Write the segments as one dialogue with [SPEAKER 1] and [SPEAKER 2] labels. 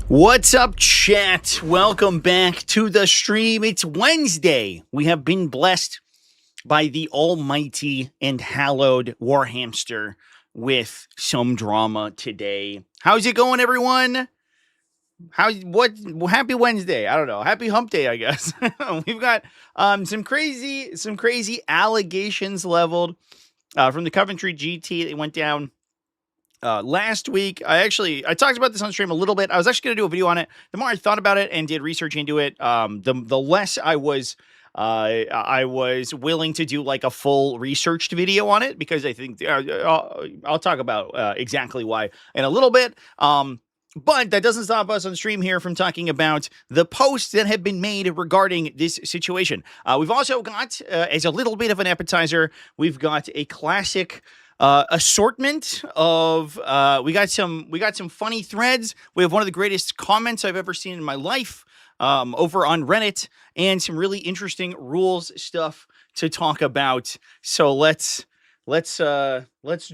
[SPEAKER 1] What's up, chat? Welcome back to the stream. It's Wednesday. We have been blessed by the almighty and hallowed Warhamster with some drama today. How's it going, everyone? Happy Wednesday. I don't know. Happy hump day, I guess. We've got some crazy allegations leveled from the Coventry GT. They went down last week. I talked about this on stream a little bit. I was actually going to do a video on it. The more I thought about it and did research into it, the less I was willing to do like a full researched video on it, because I think I'll talk about exactly why in a little bit. But that doesn't stop us on stream here from talking about the posts that have been made regarding this situation. We've also got, as a little bit of an appetizer, we've got a classic assortment of we got some funny threads. We have one of the greatest comments I've ever seen in my life over on Reddit, and some really interesting rules stuff to talk about. So let's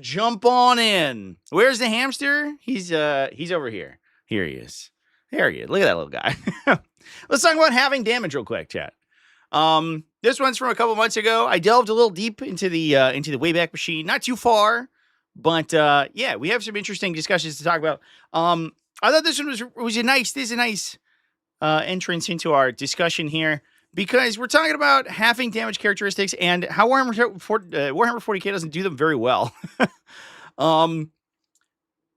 [SPEAKER 1] jump on in. Where's the hamster? He's over here. Here he is. There he is. Look at that little guy. Let's talk about having damage real quick, chat. This one's from a couple months ago. I delved a little deep into the Wayback Machine, not too far, but yeah, we have some interesting discussions to talk about. I thought this one was a nice entrance into our discussion here, because we're talking about halving damage characteristics and how Warhammer 40k doesn't do them very well.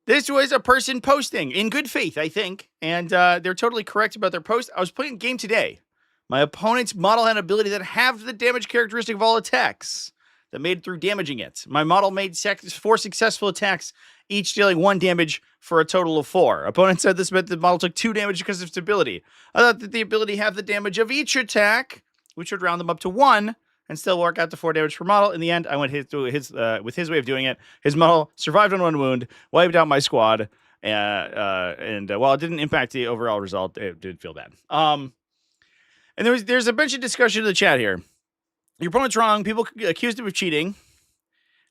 [SPEAKER 1] This was a person posting in good faith, I think, and they're totally correct about their post. I was playing a game today. My opponent's model had an ability that halved the damage characteristic of all attacks that made through damaging it. My model made 4 successful attacks, each dealing 1 damage for a total of 4. Opponent said this meant the model took 2 damage because of its ability. I thought that the ability halved the damage of each attack, which would round them up to 1 and still work out to 4 damage per model. In the end, I went with his way of doing it. His model survived on 1 wound, wiped out my squad, and while it didn't impact the overall result, it did feel bad. And there's a bunch of discussion in the chat here. Your opponent's wrong. People accused him of cheating.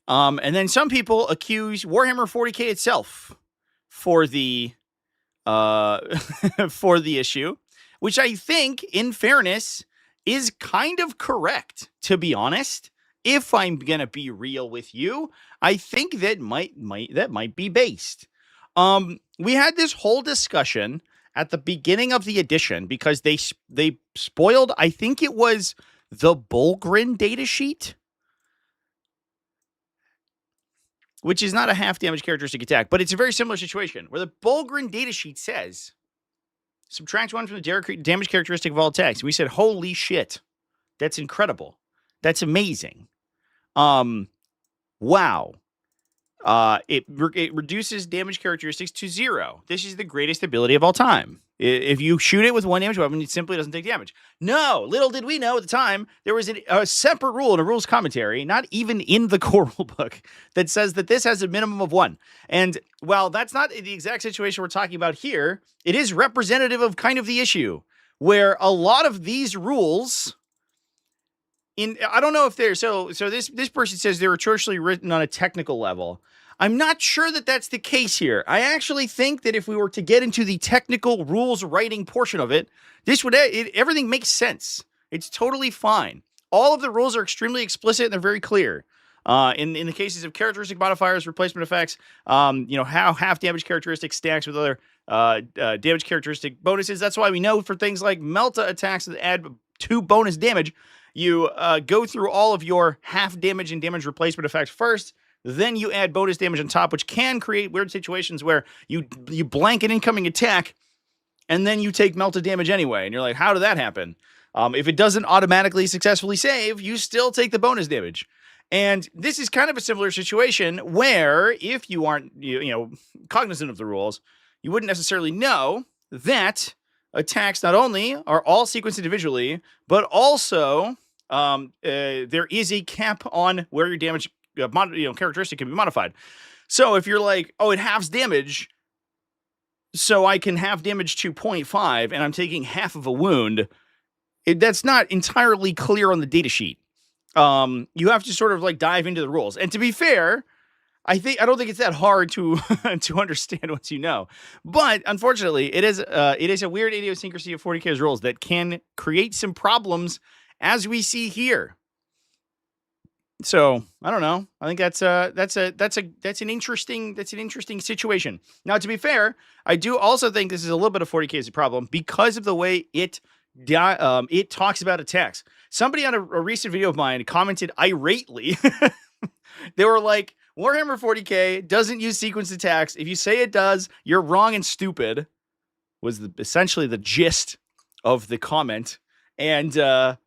[SPEAKER 1] And then some people accuse Warhammer 40k itself for the for the issue, which I think, in fairness, is kind of correct, to be honest. If I'm gonna be real with you, I think that might be based. We had this whole discussion at the beginning of the edition, because they spoiled, I think it was the Bulgrin datasheet, which is not a half damage characteristic attack, but it's a very similar situation where the Bulgrin datasheet says subtract 1 from the damage characteristic of all attacks. We said, holy shit, that's incredible. That's amazing. Wow. It reduces damage characteristics to 0. This is the greatest ability of all time. If you shoot it with 1 damage weapon, it simply doesn't take damage. No, little did we know at the time, there was a separate rule in a rules commentary, not even in the core rule book, that says that this has a minimum of 1. And while that's not the exact situation we're talking about here, it is representative of kind of the issue, where a lot of these rules, I don't know if they're, so this person says they're atrociously written on a technical level. I'm not sure that that's the case here. I actually think that if we were to get into the technical rules writing portion of it, everything makes sense. It's totally fine. All of the rules are extremely explicit and they're very clear. In the cases of characteristic modifiers, replacement effects, how half damage characteristic stacks with other damage characteristic bonuses. That's why we know for things like Melta attacks that add 2 bonus damage, you go through all of your half damage and damage replacement effects first. Then you add bonus damage on top, which can create weird situations where you blank an incoming attack, and then you take melted damage anyway. And you're like, how did that happen? If it doesn't automatically successfully save, you still take the bonus damage. And this is kind of a similar situation where if you aren't cognizant of the rules, you wouldn't necessarily know that attacks not only are all sequenced individually, but also there is a cap on where your damage characteristic can be modified. So if you're like, oh, it halves damage, so I can half damage to 0.5 and I'm taking half of a wound, that's not entirely clear on the data sheet. You have to sort of like dive into the rules. And to be fair, I don't think it's that hard to to understand once you know. But unfortunately, it is a weird idiosyncrasy of 40k's rules that can create some problems, as we see here. So I don't know. I think that's an interesting situation. Now, to be fair, I do also think this is a little bit of 40k's problem because of the way it talks about attacks. Somebody on a recent video of mine commented irately. They were like, Warhammer 40k doesn't use sequence attacks. If you say it does, you're wrong and stupid, was essentially the gist of the comment. And I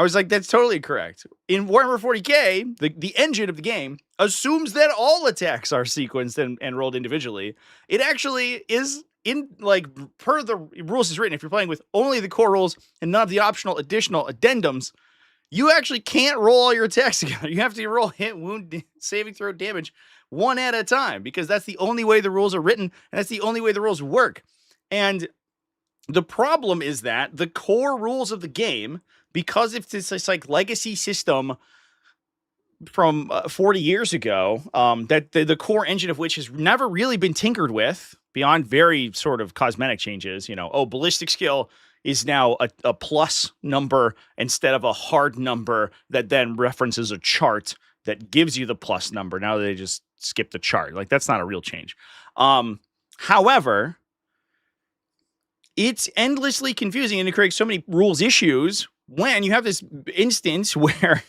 [SPEAKER 1] was like, that's totally correct. In Warhammer 40k, the engine of the game assumes that all attacks are sequenced and rolled individually. It actually is, in like, per the rules is written, if you're playing with only the core rules and none of the optional additional addendums, you actually can't roll all your attacks together. You have to roll hit, wound, saving throw, damage one at a time, because that's the only way the rules are written, and that's the only way the rules work. And the problem is that the core rules of the game, because it's this like legacy system from 40 years ago, that the core engine of which has never really been tinkered with beyond very sort of cosmetic changes, ballistic skill is now a plus number instead of a hard number that then references a chart that gives you the plus number. Now they just skip the chart. Like, that's not a real change. However, it's endlessly confusing and it creates so many rules issues when you have this instance where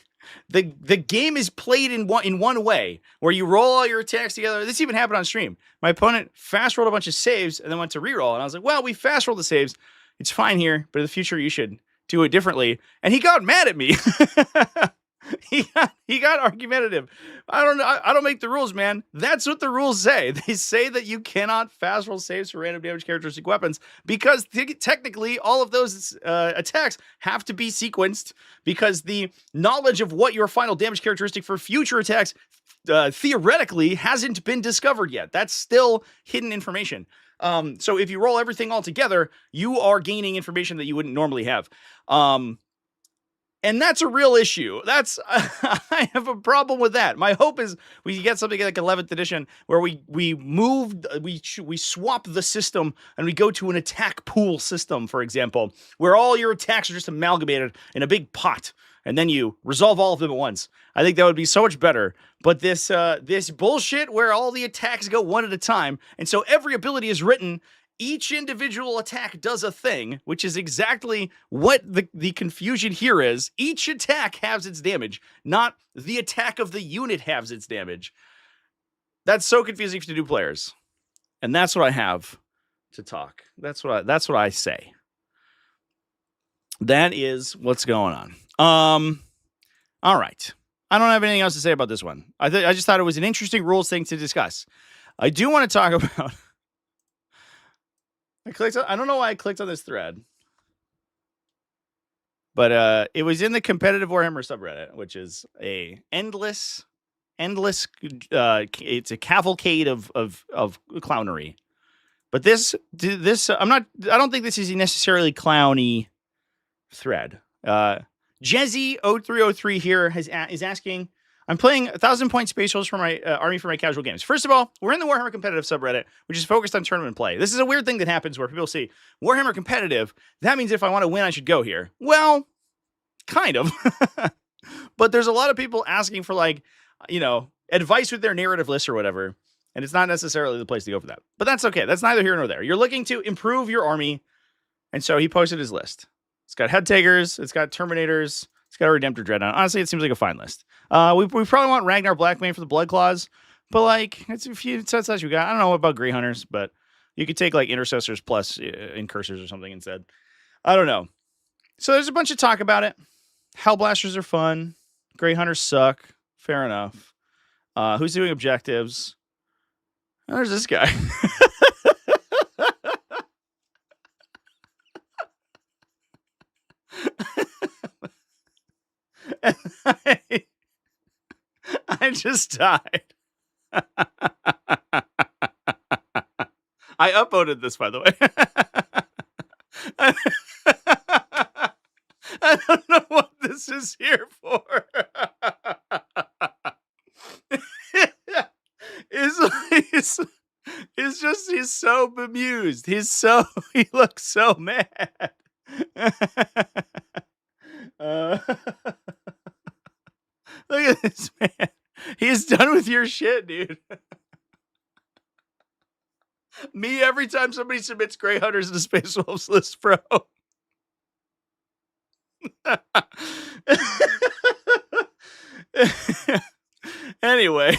[SPEAKER 1] the game is played in one way, where you roll all your attacks together. This even happened on stream. My opponent fast rolled a bunch of saves and then went to reroll, and I was like, well, we fast rolled the saves. It's fine here, but in the future you should do it differently. And he got mad at me. He got argumentative. I don't make the rules, man. That's what the rules say. They say that you cannot fast roll saves for random damage characteristic weapons because technically all of those attacks have to be sequenced, because the knowledge of what your final damage characteristic for future attacks theoretically hasn't been discovered yet. That's still hidden information. So if you roll everything all together, you are gaining information that you wouldn't normally have. And that's a real issue. I have a problem with that. My hope is we get something like 11th edition where we swap the system and we go to an attack pool system, for example, where all your attacks are just amalgamated in a big pot, and then you resolve all of them at once. I think that would be so much better. But this bullshit where all the attacks go one at a time, and so every ability is written, each individual attack does a thing, which is exactly what the confusion here is. Each attack has its damage, not the attack of the unit has its damage. That's so confusing for new players. And that's what I have to talk. That's what I say. That is what's going on. All right. I don't have anything else to say about this one. I just thought it was an interesting rules thing to discuss. I do want to talk about... I don't know why I clicked on this thread, but it was in the competitive Warhammer subreddit, which is a endless. It's a cavalcade of clownery. But this I don't think this is a necessarily clowny thread. Jezzy0303 here is asking, I'm playing 1,000-point space rolls for my army for my casual games. First of all, we're in the Warhammer competitive subreddit, which is focused on tournament play. This is a weird thing that happens where people see Warhammer competitive. That means if I want to win, I should go here. Well, kind of. But there's a lot of people asking for, like, advice with their narrative lists or whatever. And it's not necessarily the place to go for that. But that's okay. That's neither here nor there. You're looking to improve your army. And so he posted his list. It's got head takers. It's got terminators. It's got a Redemptor Dreadnought. Honestly, it seems like a fine list. We probably want Ragnar Blackmane for the Blood Claws, but like it's as you got. I don't know about Grey Hunters, but you could take like Intercessors plus Incursors or something instead. I don't know. So there's a bunch of talk about it. Hellblasters are fun. Grey Hunters suck. Fair enough. Who's doing objectives? Oh, there's this guy. I just died. I upvoted this, by the way. I don't know what this is here for. he's so bemused. He looks so mad. Look at this man. He's done with your shit, dude. Me every time somebody submits Grey Hunters in the Space Wolves list, bro. Anyway.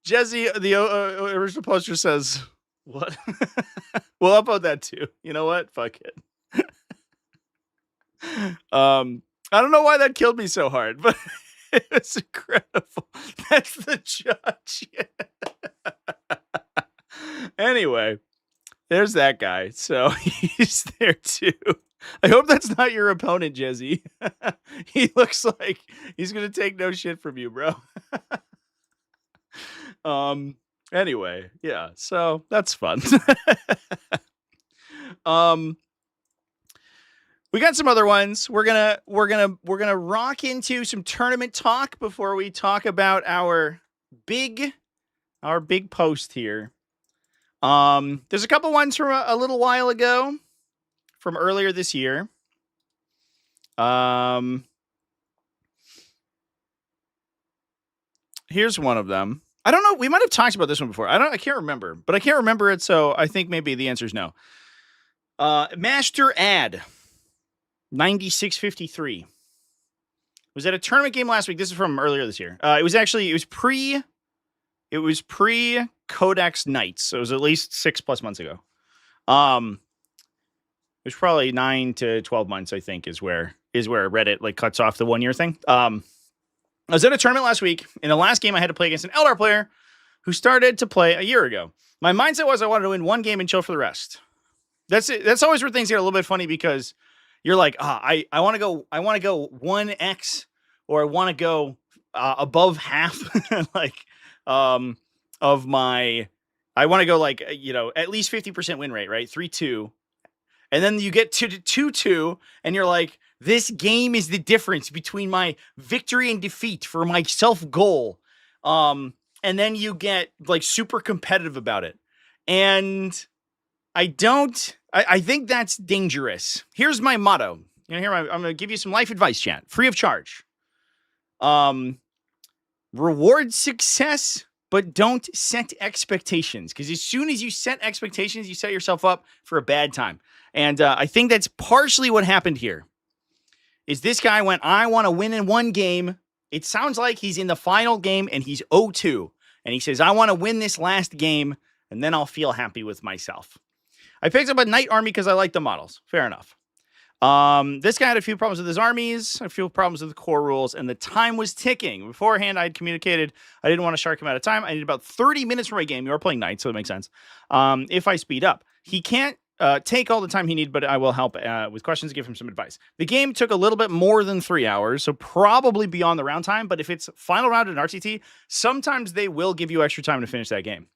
[SPEAKER 1] Jesse, the original poster says, what? We'll upload that too. You know what? Fuck it. I don't know why that killed me so hard, but it was incredible. That's the judge. Anyway, there's that guy. So he's there too. I hope that's not your opponent, Jesse. He looks like he's going to take no shit from you, bro. Anyway, yeah. So that's fun. We got some other ones. We're gonna rock into some tournament talk before we talk about our big post here. There's a couple ones from a little while ago, from earlier this year. Here's one of them. I don't know. We might have talked about this one before. I can't remember, but I can't remember it. So I think maybe the answer is no. Master Ad 9653 was at a tournament game last week. This is from earlier this year. It was pre Codex Knights. So it was at least 6+ months ago. It was probably 9 to 12 months, I think, is where Reddit like cuts off the 1 year thing. I was at a tournament last week. In the last game, I had to play against an Eldar player who started to play a year ago. My mindset was I wanted to win one game and chill for the rest. That's it. That's always where things get a little bit funny because you're like, I want to go 1x, or I want to go above half, like of my. I want to go like at least 50% win rate, right? 3-2, and then you get to 2-2, and you're like, this game is the difference between my victory and defeat for my self goal. And then you get like super competitive about it. And I think that's dangerous. Here's my motto. I'm going to give you some life advice, chat, free of charge. Reward success, but don't set expectations. Because as soon as you set expectations, you set yourself up for a bad time. And I think that's partially what happened here. Is this guy went, I want to win in one game. It sounds like he's in the final game and he's 0-2. And he says, I want to win this last game and then I'll feel happy with myself. I picked up a knight army because I like the models. Fair enough. This guy had a few problems with his armies, a few problems with the core rules, and the time was ticking. Beforehand, I had communicated I didn't want to shark him out of time. I needed about 30 minutes for my game. You are playing knight, so it makes sense. If I speed up. He can't take all the time he needs, but I will help with questions, give him some advice. The game took a little bit more than 3 hours, so probably beyond the round time, but if it's final round in RTT, sometimes they will give you extra time to finish that game.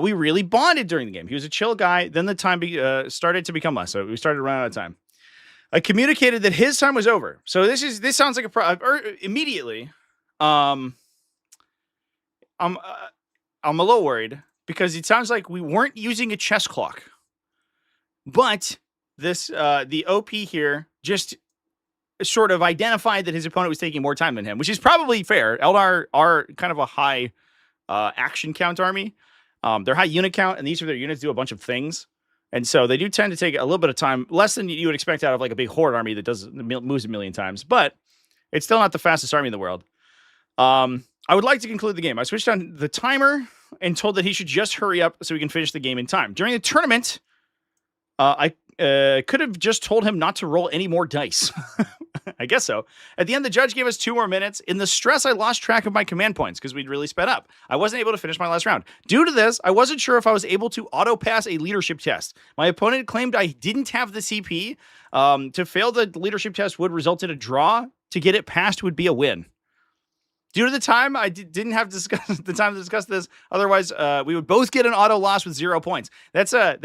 [SPEAKER 1] We really bonded during the game. He was a chill guy. Then the time started to become less, so we started running out of time. I communicated that his time was over. So this sounds like immediately. I'm a little worried because it sounds like we weren't using a chess clock. But this the OP here just sort of identified that his opponent was taking more time than him, which is probably fair. Eldar are kind of a high action count army. They're high unit count, and each of their units do a bunch of things. And so they do tend to take a little bit of time, less than you would expect out of like a big horde army that moves a million times. But it's still not the fastest army in the world. I would like to conclude the game. I switched on the timer and told that he should just hurry up so we can finish the game in time. During the tournament, I could have just told him not to roll any more dice. I guess so. At the end, the judge gave us 2 more minutes. In the stress, I lost track of my command points because we'd really sped up. I wasn't able to finish my last round. Due to this, I wasn't sure if I was able to auto-pass a leadership test. My opponent claimed I didn't have the CP. To fail the leadership test would result in a draw. To get it passed would be a win. Due to the time, I didn't have the time to discuss this. Otherwise, we would both get an auto loss with 0 points. That's a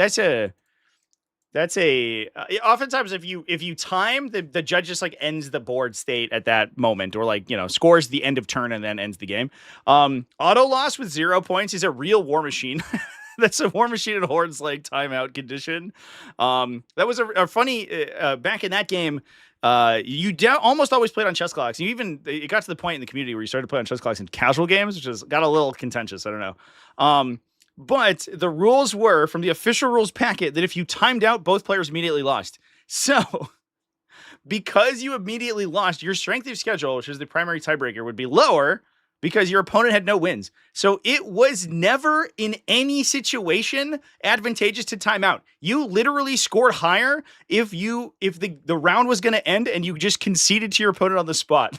[SPEAKER 1] That's a oftentimes if you time the judge just like ends the board state at that moment, or like, you know, scores the end of turn and then ends the game. Auto loss with 0 points is a real War Machine. That's a War Machine and Hordes like timeout condition. That was a funny back in that game. You almost always played on chess clocks. It got to the point in the community where you started to play on chess clocks in casual games, which has got a little contentious. I don't know. But the rules were from the official rules packet that if you timed out, both players immediately lost. So because you immediately lost, your strength of schedule, which is the primary tiebreaker, would be lower because your opponent had no wins. So it was never in any situation advantageous to time out. You literally scored higher if the round was going to end and you just conceded to your opponent on the spot.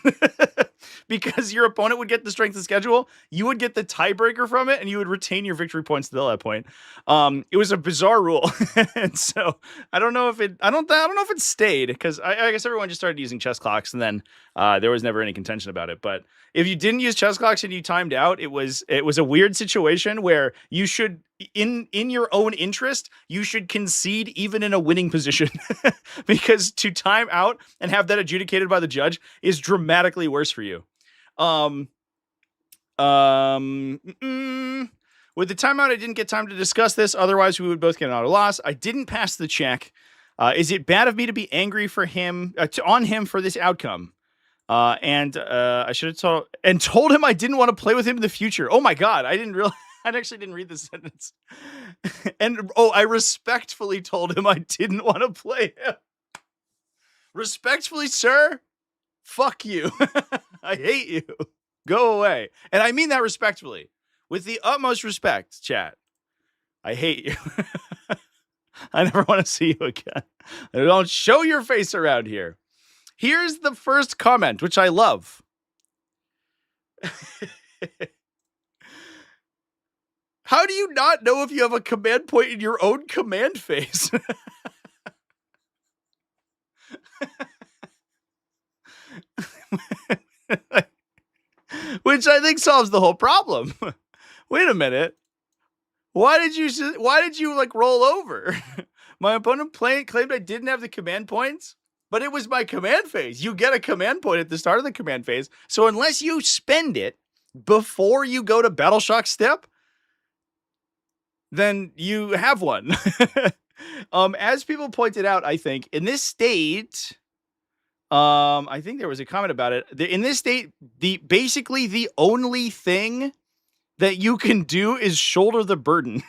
[SPEAKER 1] Because your opponent would get the strength of schedule, you would get the tiebreaker from it, and you would retain your victory points till that point. It was a bizarre rule, and so I don't know if it stayed, because I guess everyone just started using chess clocks, and then there was never any contention about it. But if you didn't use chess clocks and you timed out, it was a weird situation where you should, in your own interest, you should concede even in a winning position, because to time out and have that adjudicated by the judge is dramatically worse for you. With the timeout, I didn't get time to discuss this. Otherwise, we would both get an auto loss. I didn't pass the check. Is it bad of me to be angry for him on him for this outcome? I should have told him I didn't want to play with him in the future. Oh my God, I actually didn't read this sentence. And I respectfully told him I didn't want to play him. Respectfully, sir, fuck you. I hate you. Go away. And I mean that respectfully. With the utmost respect, chat. I hate you. I never want to see you again. Don't show your face around here. Here's the first comment, which I love. How do you not know if you have a command point in your own command phase? Which I think solves the whole problem. Wait a minute. Why did you like roll over? My opponent claimed I didn't have the command points, but it was my command phase. You get a command point at the start of the command phase. So unless you spend it before you go to Battle Shock step, then you have one. As people pointed out, I think in this state, I think there was a comment about it. In this state, basically the only thing that you can do is shoulder the burden.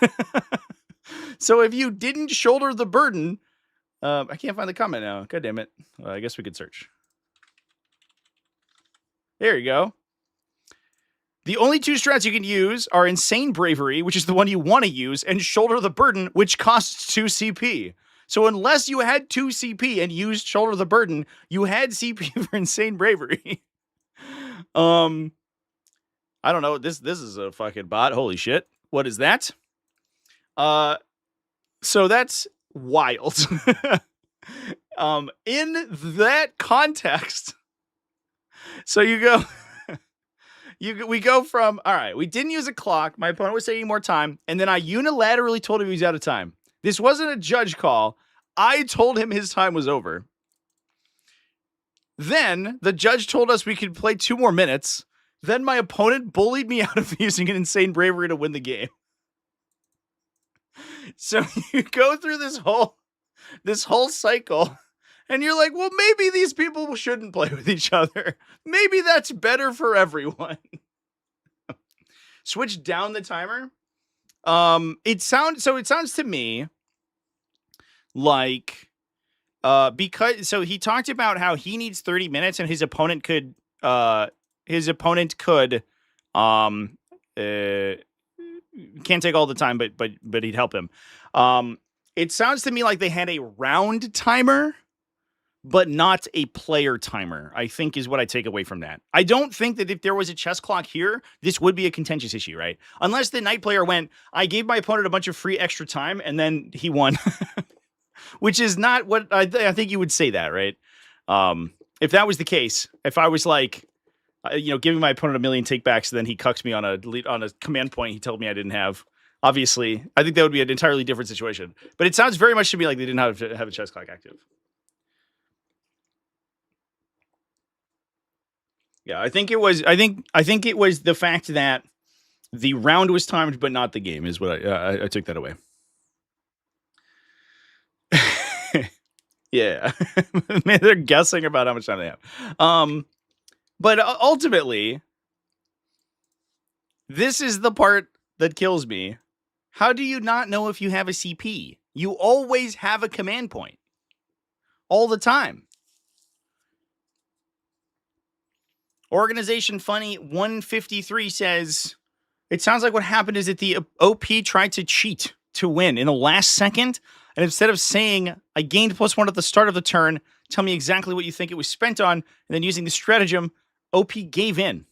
[SPEAKER 1] So if you didn't shoulder the burden, I can't find the comment now. God damn it. I guess we could search. There you go. The only two strats you can use are Insane Bravery, which is the one you want to use, and Shoulder the Burden, which costs 2 CP. So unless you had 2 CP and used Shoulder the Burden, you had CP for Insane Bravery. I don't know. This is a fucking bot. Holy shit. What is that? So that's wild. In that context, so you go... we go from, all right, we didn't use a clock. My opponent was taking more time. And then I unilaterally told him he was out of time. This wasn't a judge call. I told him his time was over. Then the judge told us we could play 2 more minutes. Then my opponent bullied me out of using an Insane Bravery to win the game. So you go through this whole cycle. And you're like, well, maybe these people shouldn't play with each other. Maybe that's better for everyone. Switch down the timer. It sounds to me like because he talked about how he needs 30 minutes and his opponent could can't take all the time, but he'd help him. It sounds to me like they had a round timer, but not a player timer, I think is what I take away from that. I don't think that if there was a chess clock here, this would be a contentious issue, right? Unless the night player went, I gave my opponent a bunch of free extra time, and then he won. Which is not what I think you would say that, right? If that was the case, if I was like, giving my opponent a million takebacks, then he cucks me on a command point he told me I didn't have, Obviously, I think that would be an entirely different situation. But it sounds very much to me like they didn't have a chess clock active. Yeah, I think it was. I think it was the fact that the round was timed, but not the game. Is what I took that away. Yeah, man, they're guessing about how much time they have. But ultimately, this is the part that kills me. How do you not know if you have a CP? You always have a command point. All the time. Organization Funny 153 says, it sounds like what happened is that the OP tried to cheat to win in the last second. And instead of saying, I gained +1 at the start of the turn, tell me exactly what you think it was spent on, and then using the stratagem, OP gave in.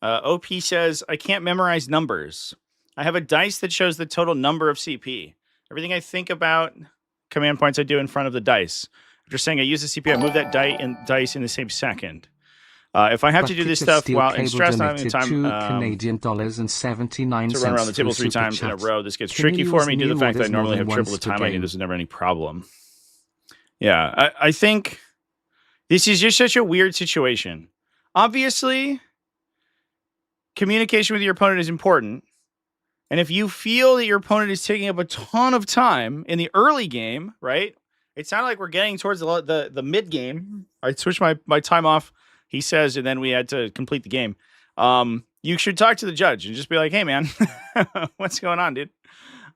[SPEAKER 1] OP says, I can't memorize numbers. I have a dice that shows the total number of CP. Everything I think about command points I do in front of the dice. After saying I use the CP, I move that dice in the same second. If I have to do this stuff while in stress, not having time $2.79 to run around the table 3 times in a row, this gets tricky for me due to the fact that I normally have triple the time I need. This is never any problem. Yeah, I think this is just such a weird situation. Obviously, communication with your opponent is important. And if you feel that your opponent is taking up a ton of time in the early game, right? It sounded like we're getting towards the mid game. I switched my time off, he says, and then we had to complete the game. You should talk to the judge and just be like, hey, man, what's going on, dude?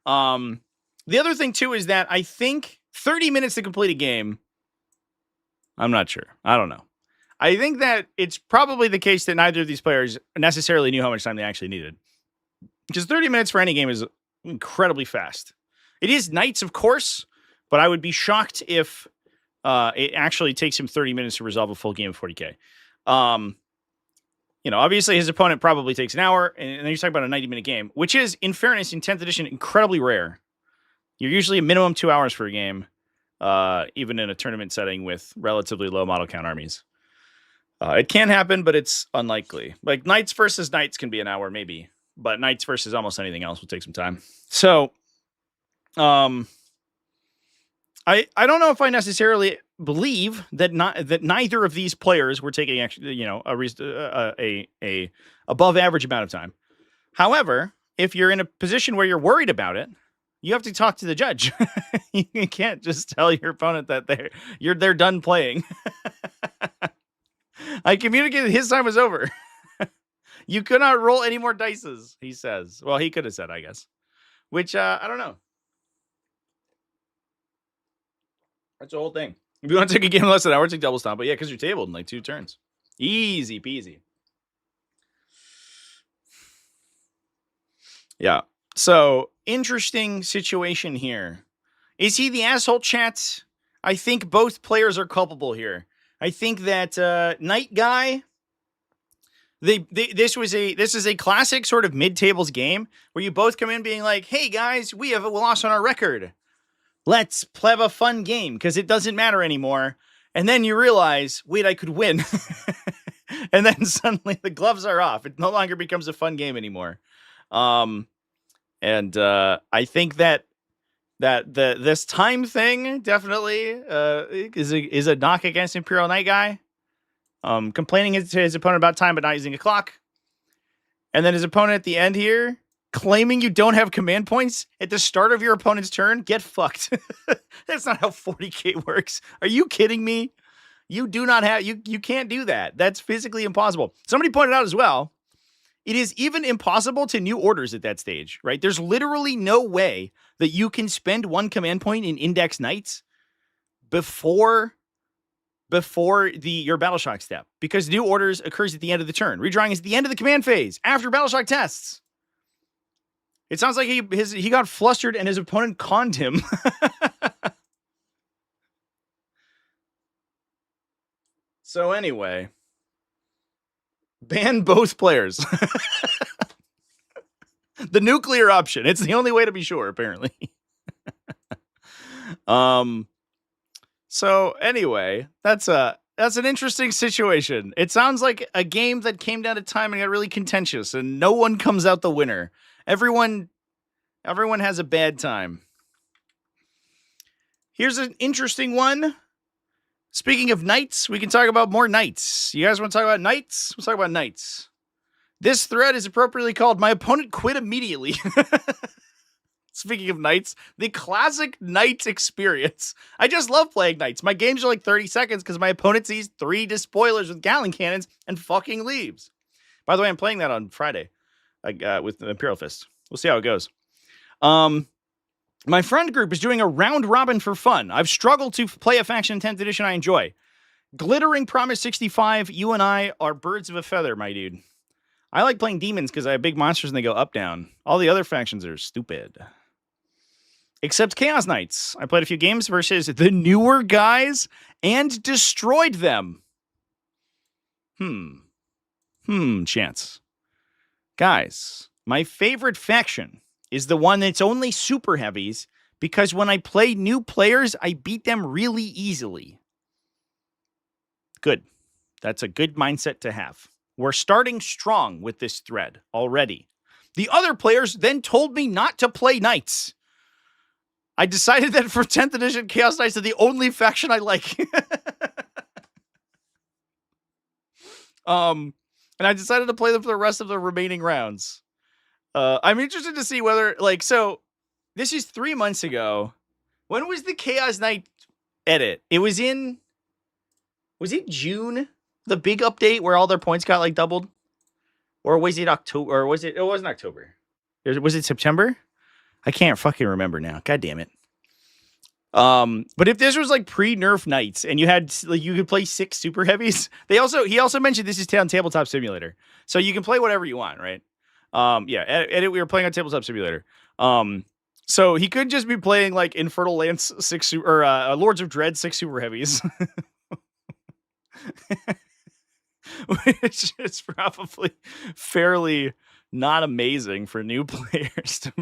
[SPEAKER 1] The other thing, too, is that I think 30 minutes to complete a game, I'm not sure. I don't know. I think that it's probably the case that neither of these players necessarily knew how much time they actually needed. Because 30 minutes for any game is incredibly fast. It is Knights, of course, but I would be shocked if it actually takes him 30 minutes to resolve a full game of 40k. Obviously his opponent probably takes an hour, and then you're talking about a 90-minute game, which is, in fairness, in 10th edition, incredibly rare. You're usually a minimum 2 hours for a game, even in a tournament setting with relatively low model count armies. It can happen, but it's unlikely. Like, Knights versus Knights can be an hour, maybe, but Knights versus almost anything else will take some time. So, I don't know if I necessarily believe that neither of these players were taking actually, a above average amount of time. However, if you're in a position where you're worried about it, you have to talk to the judge. You can't just tell your opponent that they're done playing. I communicated his time was over. You could not roll any more dices, he says. Well, he could have said, I guess. Which, I don't know. That's the whole thing. If you want to take a game less than an hour, take double stomp. But yeah, because you're tabled in like 2 turns. Easy peasy. Yeah. So, interesting situation here. Is he the asshole, chat? I think both players are culpable here. I think that Knight guy, this is a classic sort of mid-tables game where you both come in being like, hey guys, we have a loss on our record. Let's have a fun game because it doesn't matter anymore. And then you realize, wait, I could win. And then suddenly the gloves are off. It no longer becomes a fun game anymore. I think that this time thing definitely is a knock against Imperial Knight guy. Complaining to his opponent about time but not using a clock. And then his opponent at the end here claiming you don't have command points at the start of your opponent's turn. Get fucked. That's not how 40k works. Are you kidding me? You do not have, you can't do that. That's physically impossible. Somebody pointed out as well, it is even impossible to new orders at that stage, right? There's literally no way that you can spend 1 command point in Index Knights before your Battleshock step, because new orders occurs at the end of the turn. Redrawing is at the end of the command phase after Battleshock tests. It sounds like he got flustered and his opponent conned him. So anyway, ban both players. The nuclear option. It's the only way to be sure, apparently. So anyway, that's That's an interesting situation. It sounds like a game that came down to time and got really contentious, and no one comes out the winner. Everyone has a bad time. Here's an interesting one. Speaking of knights, we can talk about more knights. You guys want to talk about knights? Let's talk about knights. This thread is appropriately called "My Opponent Quit Immediately." Speaking of knights, the classic knight experience. I just love playing knights. My games are like 30 seconds because my opponent sees 3 despoilers with Gatling cannons and fucking leaves. By the way, I'm playing that on Friday with the Imperial Fist. We'll see how it goes. My friend group is doing a round robin for fun. I've struggled to play a faction in 10th edition I enjoy. Glittering Promise 65, you and I are birds of a feather, my dude. I like playing demons because I have big monsters and they go up, down. All the other factions are stupid. Except Chaos Knights. I played a few games versus the newer guys and destroyed them. Chance. Guys, my favorite faction is the one that's only super heavies because when I play new players, I beat them really easily. Good. That's a good mindset to have. We're starting strong with this thread already. The other players then told me not to play knights. I decided that for 10th edition, Chaos Knights are the only faction I like. And I decided to play them for the rest of the remaining rounds. I'm interested to see whether, so this is 3 months ago. When was the Chaos Knight edit? It was it June? The big update where all their points got doubled? Or was it October? Or it wasn't October. Was it September? I can't fucking remember now. God damn it. But if this was pre-nerf Knights and you had you could play 6 super heavies, he also mentioned this is on Tabletop Simulator. So you can play whatever you want, right? Edit we were playing on Tabletop Simulator. So he could just be playing Infernal Lance 6 or Lords of Dread 6 super heavies. Which is probably fairly not amazing for new players to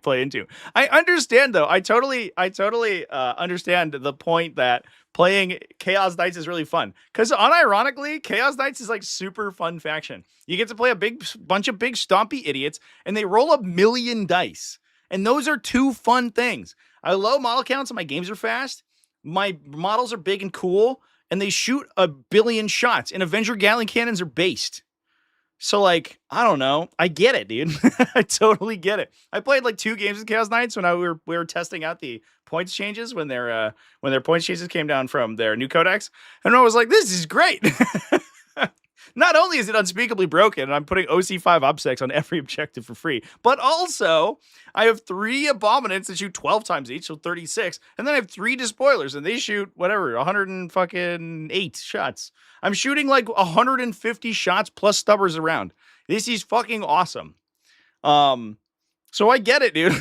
[SPEAKER 1] play into. I understand though. I totally understand the point that playing Chaos Knights is really fun. Because unironically, Chaos Knights is super fun faction. You get to play a bunch of big stompy idiots, and they roll 1,000,000 dice. And those are 2 fun things. I have low model counts, and my games are fast. My models are big and cool, and they shoot 1,000,000,000 shots. And Avenger Gatling cannons are based. So, I don't know. I get it, dude. I totally get it. I played 2 games with Chaos Knights when we were testing out the points changes when their points changes came down from their new codex, and I was like, "This is great." Not only is it unspeakably broken, and I'm putting OC5 obsects on every objective for free, but also I have 3 abominants that shoot 12 times each, so 36, and then I have 3 despoilers, and they shoot 108 shots. I'm shooting 150 shots plus stubbers around. This is fucking awesome. So I get it, dude.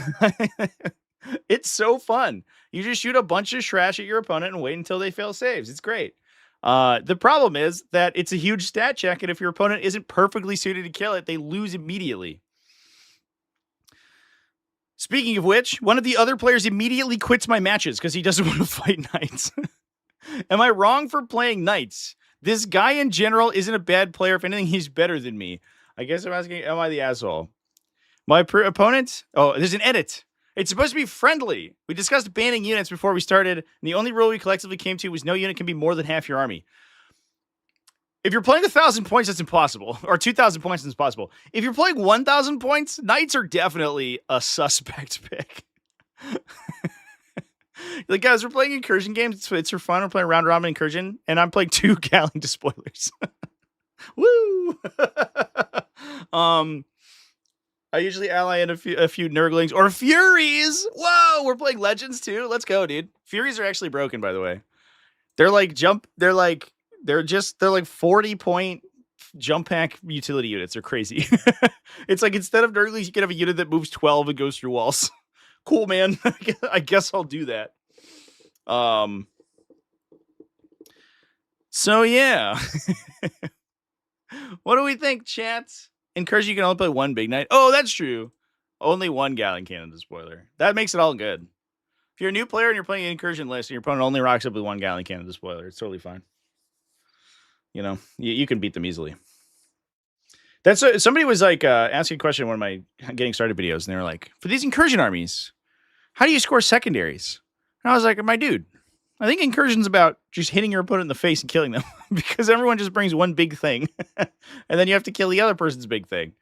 [SPEAKER 1] It's so fun. You just shoot a bunch of trash at your opponent and wait until they fail saves. It's great. The problem is that it's a huge stat check, and if your opponent isn't perfectly suited to kill it, they lose immediately. Speaking of which, one of the other players immediately quits my matches because he doesn't want to fight knights. Am I wrong for playing knights? This guy in general isn't a bad player. If anything, he's better than me. I guess I'm asking, am I the asshole? My opponent? Oh, there's an edit. It's supposed to be friendly. We discussed banning units before we started, and the only rule we collectively came to was no unit can be more than half your army. If you're playing 1,000 points, that's impossible. Or 2,000 points, that's impossible. If you're playing 1,000 points, knights are definitely a suspect pick. Guys, we're playing incursion games. It's for fun. We're playing round robin incursion, and I'm playing 2 Gatling despoilers. Woo! I usually ally in a few Nurglings or Furies. Whoa, we're playing Legends too. Let's go, dude. Furies are actually broken, by the way. They're like 40-point jump pack utility units. They're crazy. It's instead of Nurglings, you can have a unit that moves 12 and goes through walls. Cool, man. I guess I'll do that. So yeah. What do we think, chats? Incursion, you can only play 1 big knight. Oh, that's true. Only 1 Gatling cannon despoiler. That makes it all good. If you're a new player and you're playing an incursion list and your opponent only rocks up with 1 Gatling cannon despoiler, it's totally fine. You know, you can beat them easily. That's somebody was like asking a question in one of my getting started videos, and they were like, for these incursion armies, how do you score secondaries? And I was like, my dude, I think incursion's about just hitting your opponent in the face and killing them because everyone just brings one big thing and then you have to kill the other person's big thing.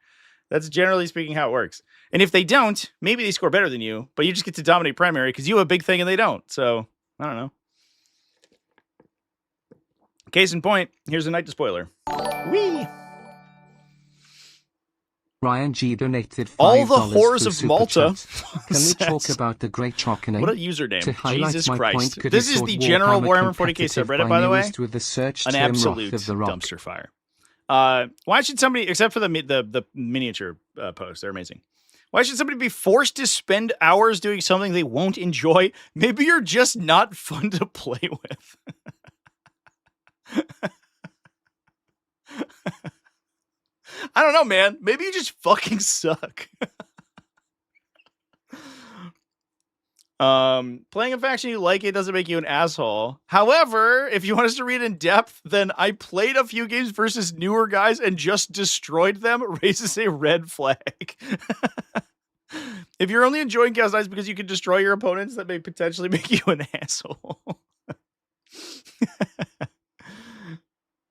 [SPEAKER 1] That's generally speaking how it works. And if they don't, maybe they score better than you, but you just get to dominate primary because you have a big thing and they don't. So, I don't know. Case in point, here's a Night Despoiler. Whee!
[SPEAKER 2] Ryan G donated $5
[SPEAKER 1] all the whores of Malta.
[SPEAKER 2] Can we talk about the Great Trockening?
[SPEAKER 1] What a username.
[SPEAKER 2] To highlight
[SPEAKER 1] Jesus
[SPEAKER 2] my
[SPEAKER 1] Christ.
[SPEAKER 2] point,
[SPEAKER 1] This is the general Warhammer 40k subreddit, by the way.
[SPEAKER 2] With the search
[SPEAKER 1] an
[SPEAKER 2] term
[SPEAKER 1] absolute
[SPEAKER 2] Wrath of the Rock.
[SPEAKER 1] dumpster fire. Why should somebody, except for the miniature posts, they're amazing. Why should somebody be forced to spend hours doing something they won't enjoy? Maybe you're just not fun to play with. I don't know, man. Maybe you just fucking suck. Playing a faction you like it doesn't make you an asshole. However, if you want us to read in depth, then I played a few games versus newer guys and just destroyed them raises a red flag. If you're only enjoying Chaos Knights because you can destroy your opponents, that may potentially make you an asshole.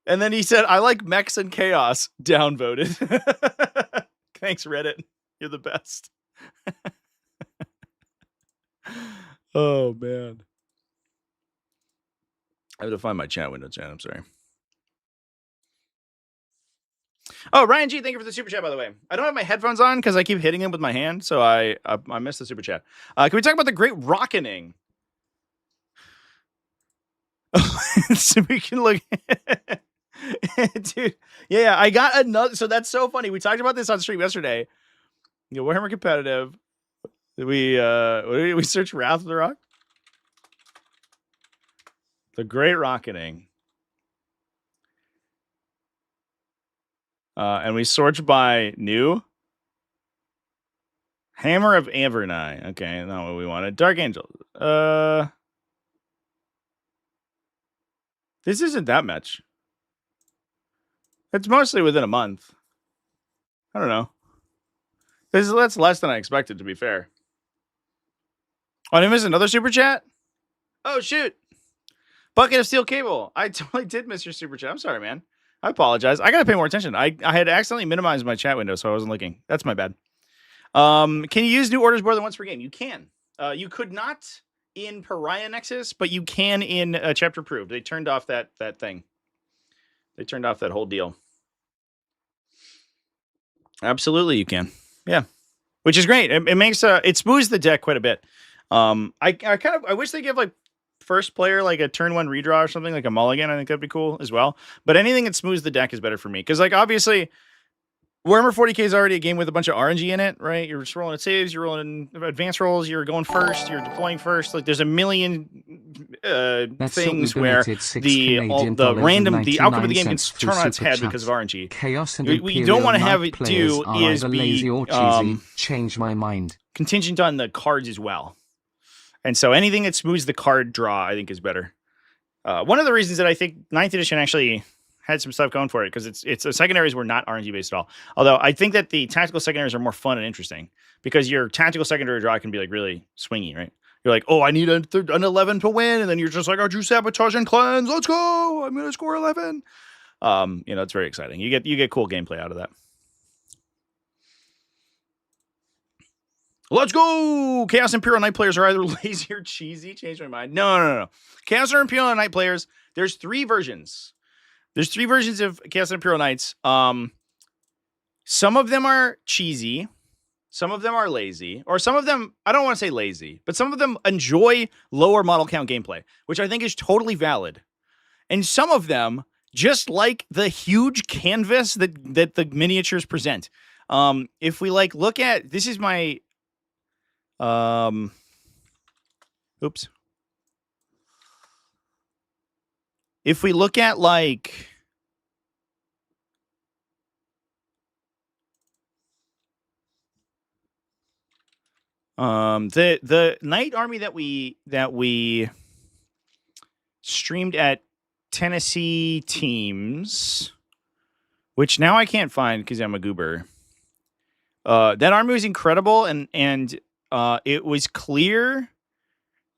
[SPEAKER 1] And then he said, I like mechs and chaos. Downvoted. Thanks, Reddit. You're the best. Oh, man. I have to find my chat window, chat. I'm sorry. Oh, Ryan G, thank you for the super chat, by the way. I don't have my headphones on because I keep hitting them with my hand, so I missed the super chat. Can we talk about the Great Rockening? So we can look... Dude, yeah, I got another. So that's so funny. We talked about this on stream yesterday. You know, Warhammer competitive. We search Wrath of the Rock. The Great Rocketing. And we search by new. Hammer of Avernai. Okay, not what we wanted. Dark Angel. This isn't that much. It's mostly within a month. I don't know. That's less than I expected, to be fair. Oh, did I miss another super chat? Oh, shoot. Bucket of Steel Cable. I totally did miss your super chat. I'm sorry, man. I apologize. I got to pay more attention. I had accidentally minimized my chat window, so I wasn't looking. That's my bad. Can you use new orders more than once per game? You can. You could not in Pariah Nexus, but you can in Chapter Approved. They turned off that thing. They turned off that whole deal. Absolutely, you can. Yeah, which is great. It makes it smooths the deck quite a bit. I wish they give like first player like a turn one redraw or something, like a mulligan. I think that'd be cool as well. But anything that smooths the deck is better for me because like obviously Warhammer 40k is already a game with a bunch of RNG in it, right? You're just rolling at saves, you're rolling advanced rolls, you're going first, you're deploying first. Like there's a million things where the outcome of the game can turn on its head because of RNG.
[SPEAKER 2] Chaos and
[SPEAKER 1] what you don't want to have it do is be
[SPEAKER 2] change my mind.
[SPEAKER 1] Contingent on the cards as well. And so anything that smooths the card draw, I think, is better. One of the reasons that I think 9th edition actually had some stuff going for it, because it's the secondaries were not RNG based at all. Although I think that the tactical secondaries are more fun and interesting, because your tactical secondary draw can be like really swingy, right? You're like, oh, I need an 11 to win, and then you're just like, oh, you sabotage and cleanse, let's go, I'm gonna score 11. It's very exciting. You get cool gameplay out of that. Let's go! Chaos Imperial Knight players are either lazy or cheesy. Changed my mind. No. Chaos or Imperial Knight players, there's 3 versions. There's 3 versions of Chaos and Imperial Knights. Some of them are cheesy. Some of them are lazy. Or some of them, I don't want to say lazy, but some of them enjoy lower model count gameplay, which I think is totally valid. And some of them just like the huge canvas that the miniatures present. If we look at, this is my, oops. If we look at the Knight army that we streamed at Tennessee teams, which now I can't find because I'm a goober. That army was incredible, and it was clear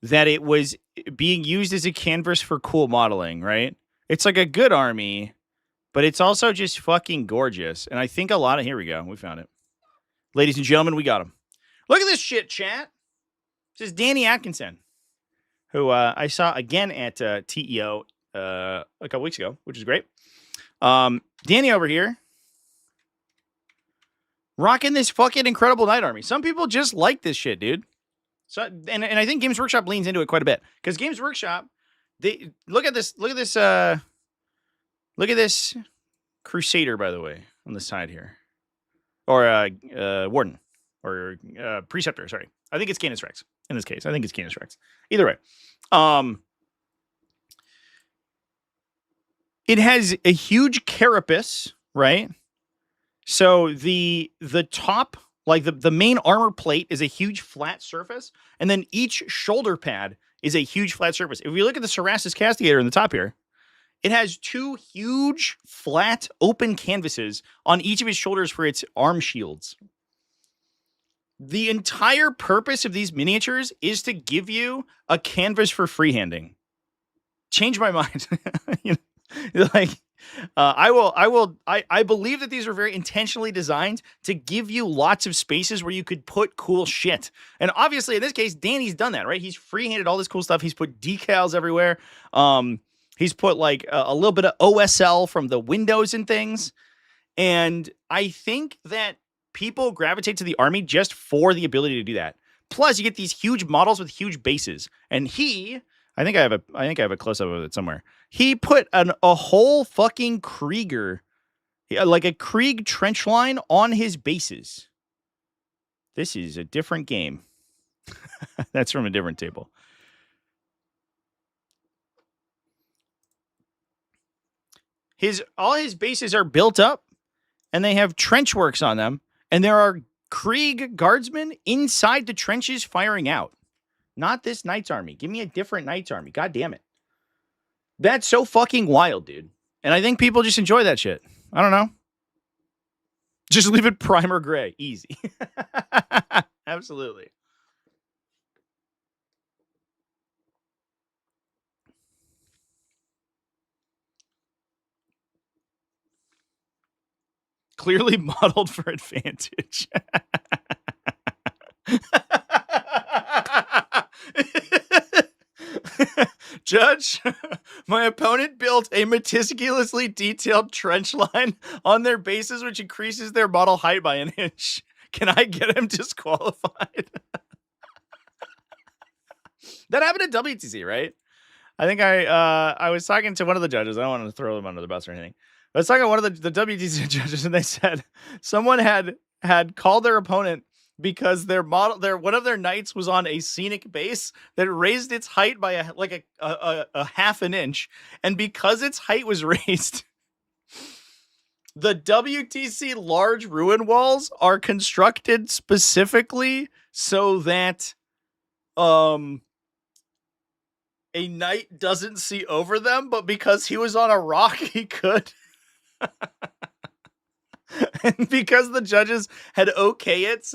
[SPEAKER 1] that it was being used as a canvas for cool modeling, right? It's like a good army, but it's also just fucking gorgeous. And I think a lot of... Here we go. We found it. Ladies and gentlemen, we got him. Look at this shit, chat. This is Danny Atkinson, who I saw again at TEO a couple weeks ago, which is great. Danny over here, rocking this fucking incredible knight army. Some people just like this shit, dude. So, and I think Games Workshop leans into it quite a bit, because Games Workshop, they look at this Crusader, by the way, on the side here, or Warden, or Preceptor. Sorry, I think it's Canis Rex in this case. I think it's Canis Rex. Either way, it has a huge carapace, right? So the top, like the main armor plate, is a huge flat surface, and then each shoulder pad is a huge flat surface. If we look at the Cerastus Castigator in the top here, it has two huge flat open canvases on each of his shoulders for its arm shields. The entire purpose of these miniatures is to give you a canvas for freehanding. Change my mind. You know, like, I believe that these were very intentionally designed to give you lots of spaces where you could put cool shit. And obviously, in this case, Danny's done that, right? He's freehanded all this cool stuff. He's put decals everywhere. He's put like a little bit of OSL from the windows and things. And I think that people gravitate to the army just for the ability to do that. Plus, you get these huge models with huge bases. And I think I have a close up of it somewhere. He put a whole fucking Krieger, like a Krieg trench line, on his bases. This is a different game. That's from a different table. All his bases are built up, and they have trench works on them, and there are Krieg guardsmen inside the trenches firing out. Not this Knights army. Give me a different Knights army. God damn it. That's so fucking wild, dude. And I think people just enjoy that shit. I don't know. Just leave it primer gray. Easy. Absolutely. Clearly modeled for advantage. Judge, my opponent built a meticulously detailed trench line on their bases, which increases their model height by an inch. Can I get him disqualified? That happened at WTC, right? I think I was talking to one of the judges. I don't want to throw them under the bus or anything. I was talking to one of the WTC judges, and they said someone had called their opponent because one of their knights was on a scenic base that raised its height by a half an inch, and because its height was raised, the WTC large ruin walls are constructed specifically so that a knight doesn't see over them, but because he was on a rock, he could. And because the judges had okayed it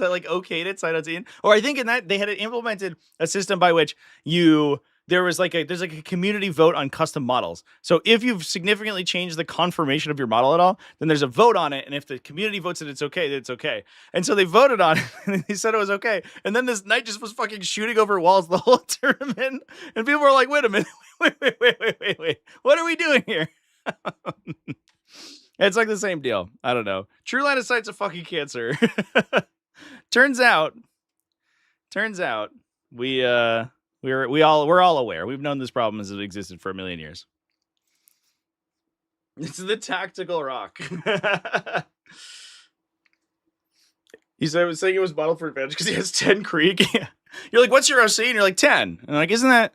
[SPEAKER 1] sight unseen, or I think in that they had implemented a system by which there's like a community vote on custom models. So if you've significantly changed the conformation of your model at all, then there's a vote on it, and if the community votes that it's okay, then it's okay. And so they voted on it, and they said it was okay. And then this knight just was fucking shooting over walls the whole tournament, and people were like, "Wait a minute, wait, what are we doing here?" It's like the same deal. I don't know. True line of sight's a fucking cancer. Turns out, we're all aware. We've known this problem has existed for a million years. It's the tactical rock. He said, I was saying it was modeled for advantage because he has 10 Krieg. You're like, what's your OC? And you're like, 10. And I'm like, isn't that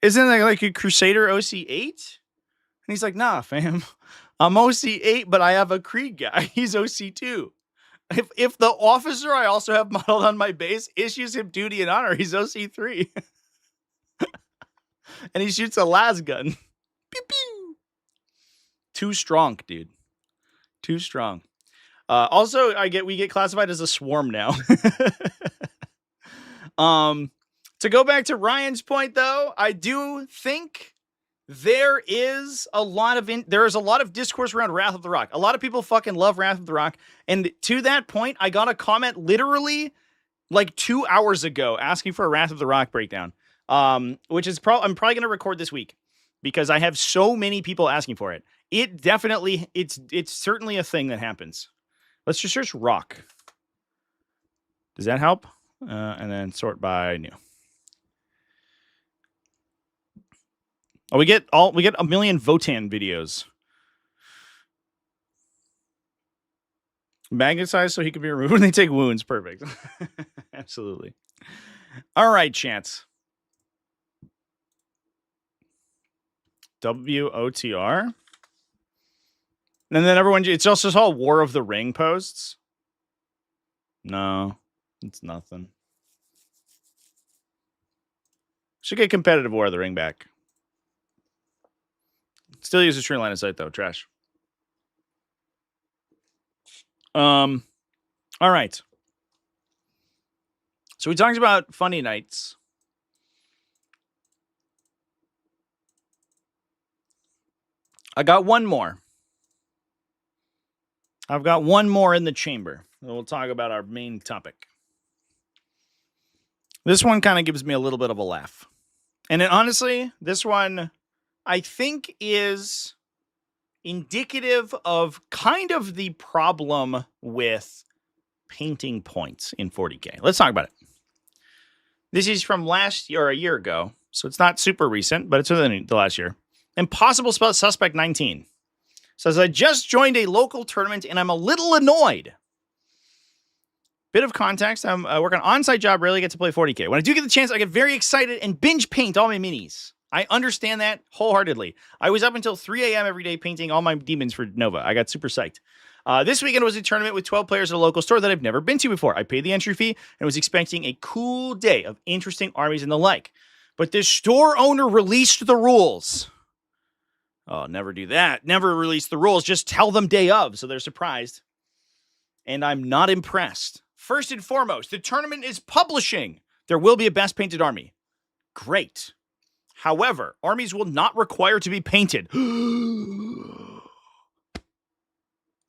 [SPEAKER 1] like a Crusader OC 8? And he's like, nah, fam. I'm OC 8, but I have a Krieg guy. He's OC 2. If the officer I also have modeled on my base issues him duty and honor, he's OC 3. And he shoots a las gun. Pew pew. too strong, dude. Too strong. Also, we get classified as a swarm now. To go back to Ryan's point, though, I do think there is a lot of discourse around Wrath of the Rock. A lot of people fucking love Wrath of the Rock, and to that point, I got a comment literally like 2 hours ago asking for a Wrath of the Rock breakdown. Which is I'm probably going to record this week because I have so many people asking for it. It's certainly a thing that happens. Let's just search rock. Does that help? And then sort by new. Oh, we get a million Votan videos. Magnetized so he can be removed when they take wounds. Perfect. Absolutely. All right, chance. WOTR. And then everyone, it's also all War of the Ring posts. No, it's nothing. Should get competitive War of the Ring back. Still uses tree line of sight though. Trash. All right. So we talked about funny nights. I got one more. I've got one more in the chamber. We'll talk about our main topic. This one kind of gives me a little bit of a laugh. And then honestly, this one I think is indicative of kind of the problem with painting points in 40k. Let's talk about it. This is from last year or a year ago, so it's not super recent, but it's within the last year. Impossible Suspect 19 says, I just joined a local tournament and I'm a little annoyed. Bit of context, I'm working an on-site job, rarely get to play 40k. When I do get the chance, I get very excited and binge paint all my minis. I understand that wholeheartedly. I was up until 3 a.m. every day painting all my demons for Nova. I got super psyched. This weekend was a tournament with 12 players at a local store that I've never been to before. I paid the entry fee and was expecting a cool day of interesting armies and the like. But this store owner released the rules. Oh, never do that. Never release the rules. Just tell them day of, so they're surprised. And I'm not impressed. First and foremost, the tournament is publishing. There will be a best painted army. Great. However, armies will not require to be painted.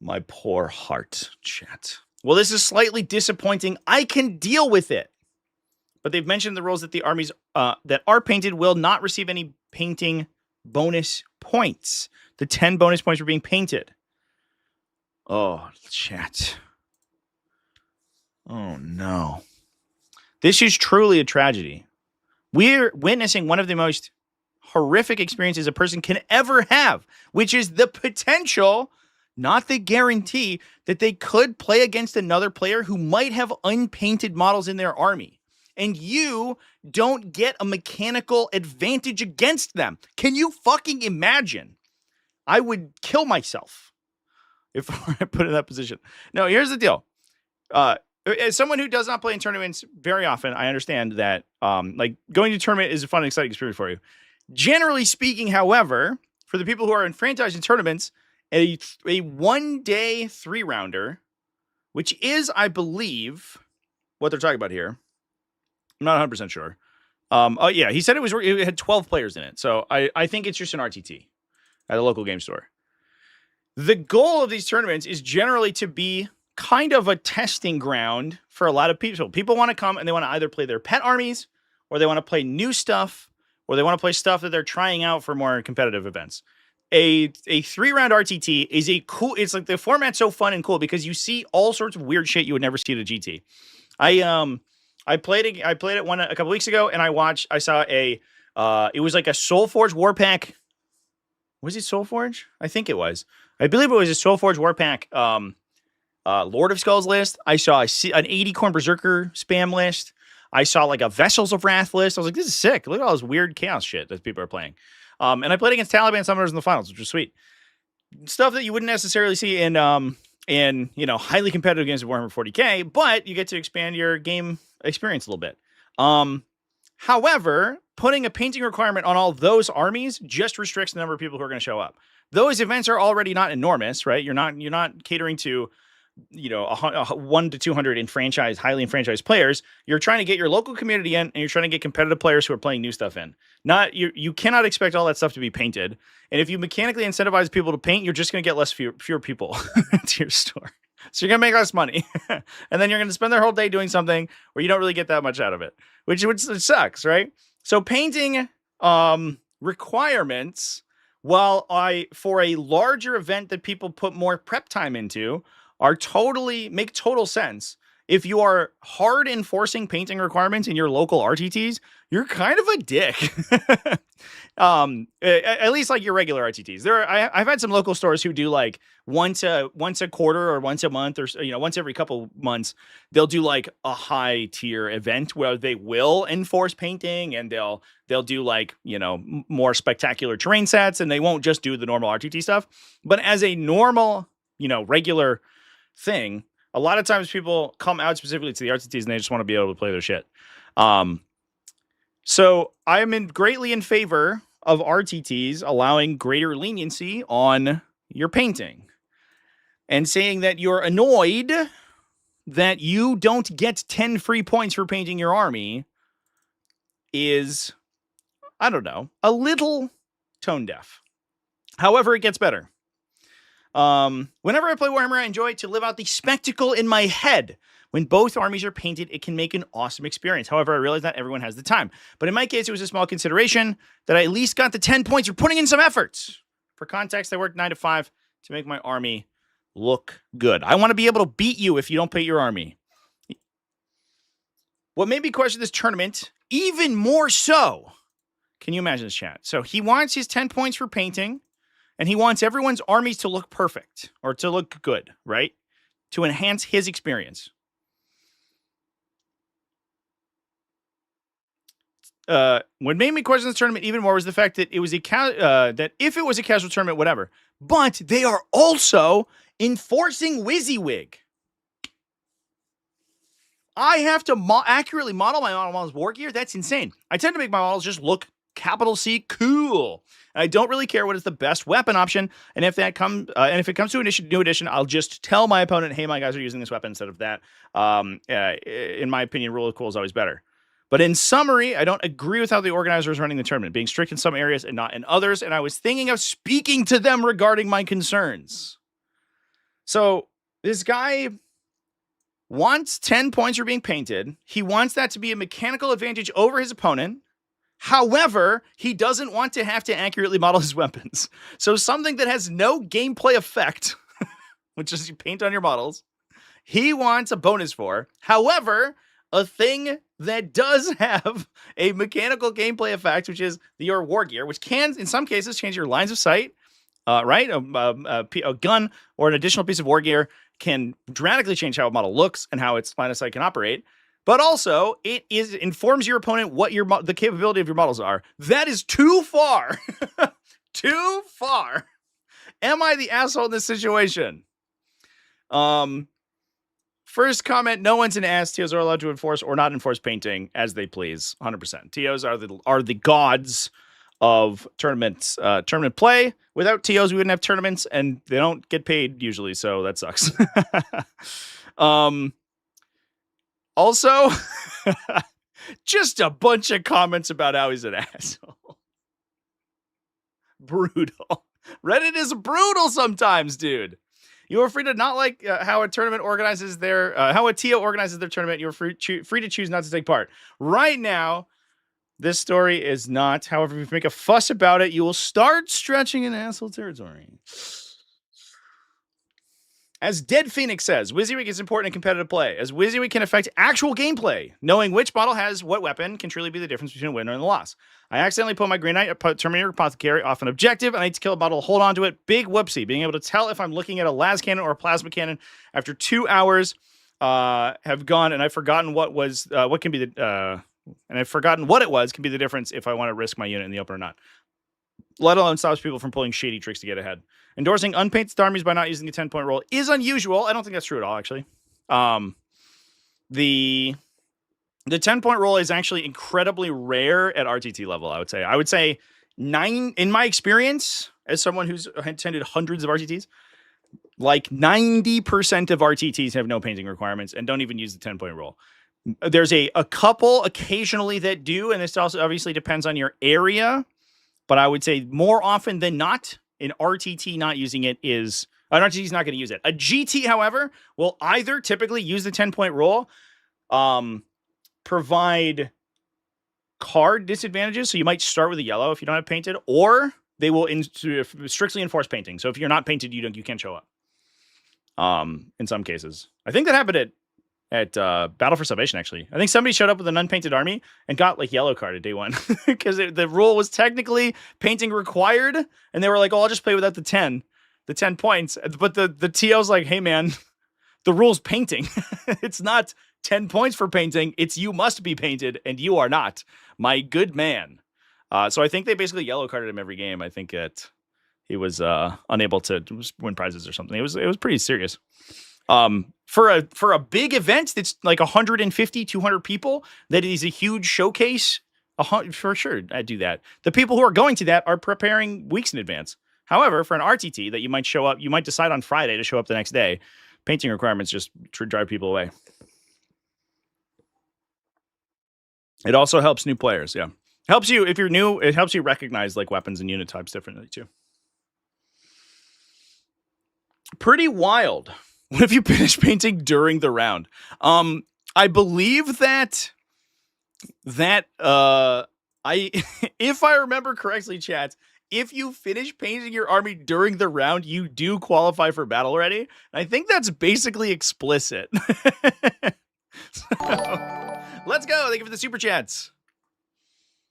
[SPEAKER 1] My poor heart, chat. Well, this is slightly disappointing. I can deal with it. But they've mentioned the rules that the armies that are painted will not receive any painting bonus points. The 10 bonus points for being painted. Oh, chat. Oh, no. This is truly a tragedy. We're witnessing one of the most horrific experiences a person can ever have, which is the potential, not the guarantee, that they could play against another player who might have unpainted models in their army. And you don't get a mechanical advantage against them. Can you fucking imagine? I would kill myself if I put in that position. No, here's the deal. As someone who does not play in tournaments very often, I understand that like going to a tournament is a fun and exciting experience for you. Generally speaking, however, for the people who are enfranchised in tournaments, a 1-day 3-rounder, which is, I believe, what they're talking about here. I'm not 100% sure. Oh, yeah, he said it had 12 players in it. So I think it's just an RTT at a local game store. The goal of these tournaments is generally to be kind of a testing ground for a lot of people. People want to come and they want to either play their pet armies, or they want to play new stuff, or they want to play stuff that they're trying out for more competitive events. A 3-round RTT is it's like the format's so fun and cool because you see all sorts of weird shit you would never see at a GT. I played it one a couple weeks ago, and I saw it was like a Soulforge Warpack. Was it Soulforge? I think it was. I believe it was a Soulforge Warpack Lord of Skulls list. I saw an 80 Corn Berserker spam list. I saw like a Vessels of Wrath list. I was like, this is sick. Look at all this weird chaos shit that people are playing. And I played against Taliban summoners in the finals, which was sweet. Stuff that you wouldn't necessarily see in highly competitive games of Warhammer 40k, but you get to expand your game experience a little bit. However, putting a painting requirement on all those armies just restricts the number of people who are going to show up. those events are already not enormous, right? You're not catering to, you know, 1 to 200 highly enfranchised players. You're trying to get your local community in, and you're trying to get competitive players who are playing new stuff in. Not you cannot expect all that stuff to be painted. And if you mechanically incentivize people to paint, you're just going to get fewer people to your store. So you're going to make less money. And then you're going to spend their whole day doing something where you don't really get that much out of it, which sucks, right? So painting requirements, while for a larger event that people put more prep time into, make total sense. If you are hard enforcing painting requirements in your local RTTs, you're kind of a dick. At least like your regular RTTs. I've had some local stores who do like once a quarter or once a month, or once every couple months, they'll do like a high tier event where they will enforce painting, and they'll do like, more spectacular terrain sets, and they won't just do the normal RTT stuff. But as a normal, regular thing, a lot of times people come out specifically to the RTTs and they just want to be able to play their shit. So I'm greatly in favor of RTTs allowing greater leniency on your painting, and saying that you're annoyed that you don't get 10 free points for painting your army is, I don't know, a little tone deaf. However, it gets better. Whenever I play Warhammer, I enjoy to live out the spectacle in my head. When both armies are painted, it can make an awesome experience. However, I realize not everyone has the time. But in my case, it was a small consideration that I at least got the 10 points for putting in some efforts. For context, I worked 9 to 5 to make my army look good. I want to be able to beat you if you don't paint your army. What made me question this tournament even more so, can you imagine this, chat? So he wants his 10 points for painting, and he wants everyone's armies to look perfect, or to look good, right? To enhance his experience. What made me question this tournament even more was the fact that it was that if it was a casual tournament, whatever, but they are also enforcing WYSIWYG. I have to accurately model my models' war gear. That's insane. I tend to make my models just look capital C cool. And I don't really care what is the best weapon option. And if it comes to new edition, I'll just tell my opponent, hey, my guys are using this weapon instead of that. In my opinion, rule of cool is always better. But in summary, I don't agree with how the organizer is running the tournament, being strict in some areas and not in others. And I was thinking of speaking to them regarding my concerns. So this guy wants 10 points for being painted. He wants that to be a mechanical advantage over his opponent. However, he doesn't want to have to accurately model his weapons. So something that has no gameplay effect, which is you paint on your models, he wants a bonus for. However, a thing that does have a mechanical gameplay effect, which is your war gear, which can, in some cases, change your lines of sight, right? A gun or an additional piece of war gear can dramatically change how a model looks and how its line of sight can operate. But also, it informs your opponent what the capability of your models are. That is too far. Too far. Am I the asshole in this situation? First comment, no one's an ass. TOs are allowed to enforce or not enforce painting as they please. 100%. TOs are the gods of tournament play. Without TOs, we wouldn't have tournaments, and they don't get paid usually, so that sucks. Also, just a bunch of comments about how he's an asshole. Brutal. Reddit is brutal sometimes, dude. You are free to not like how a tournament organizes how a TO organizes their tournament. You're free to choose not to take part. Right now, this story is not. However, if you make a fuss about it, you will start stretching in asshole territory. As Dead Phoenix says, WYSIWYG is important in competitive play, as WYSIWYG can affect actual gameplay. Knowing which model has what weapon can truly be the difference between a winner and a loss. I accidentally put my Green Knight Terminator Apothecary off an objective, and I need to kill a model, hold on to it. Big whoopsie. Being able to tell if I'm looking at a las cannon or a plasma cannon after 2 hours have gone, and I've forgotten what it was can be the difference if I want to risk my unit in the open or not. Let alone stops people from pulling shady tricks to get ahead. Endorsing unpainted armies by not using the 10-point roll is unusual. I don't think that's true at all, actually. The 10-point roll is actually incredibly rare at RTT level, I would say. I would say in my experience, as someone who's attended hundreds of RTTs, like 90% of RTTs have no painting requirements and don't even use the 10-point rule. There's a couple occasionally that do, and this also obviously depends on your area, but I would say more often than not, an RTT not using it is... An RTT is not going to use it. A GT, however, will either typically use the 10-point rule, provide card disadvantages, so you might start with a yellow if you don't have painted, or they will strictly enforce painting. So if you're not painted, you can't show up. In some cases, I think that happened at Battle for Salvation. Actually, I think somebody showed up with an unpainted army and got like yellow carded day one because the rule was technically painting required, and they were like, "Oh, I'll just play without the 10 points." But the TO's like, "Hey, man, the rule's painting. It's not 10 points for painting. It's you must be painted, and you are not, my good man." So I think they basically yellow carded him every game. I think he was unable to win prizes or something. It was pretty serious. For a big event that's like 150, 200 people, that is a huge showcase. For sure, I'd do that. The people who are going to that are preparing weeks in advance. However, for an RTT that you might show up, you might decide on Friday to show up the next day. Painting requirements just drive people away. It also helps new players. Yeah. Helps you if you're new. It helps you recognize like weapons and unit types differently too. Pretty wild. What if you finish painting during the round? I believe that if I remember correctly, chat, if you finish painting your army during the round, you do qualify for battle ready. And I think that's basically explicit. So, let's go. Thank you for the super chats.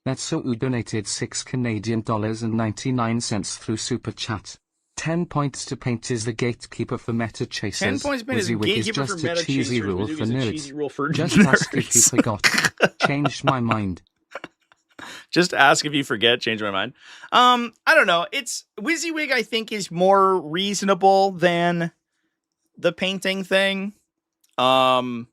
[SPEAKER 2] Netsu donated $6.99 through Super Chat. 10 points to paint is the gatekeeper for meta chasers.
[SPEAKER 1] 10 points paint is gatekeeper for meta
[SPEAKER 2] cheesy
[SPEAKER 1] chasers.
[SPEAKER 2] Rule for nerds.
[SPEAKER 1] Cheesy rule for
[SPEAKER 2] Just
[SPEAKER 1] nerds.
[SPEAKER 2] ask if you forgot. Changed my mind.
[SPEAKER 1] Just ask if you forget. Change my mind. I don't know. It's WYSIWYG, I think, is more reasonable than the painting thing. I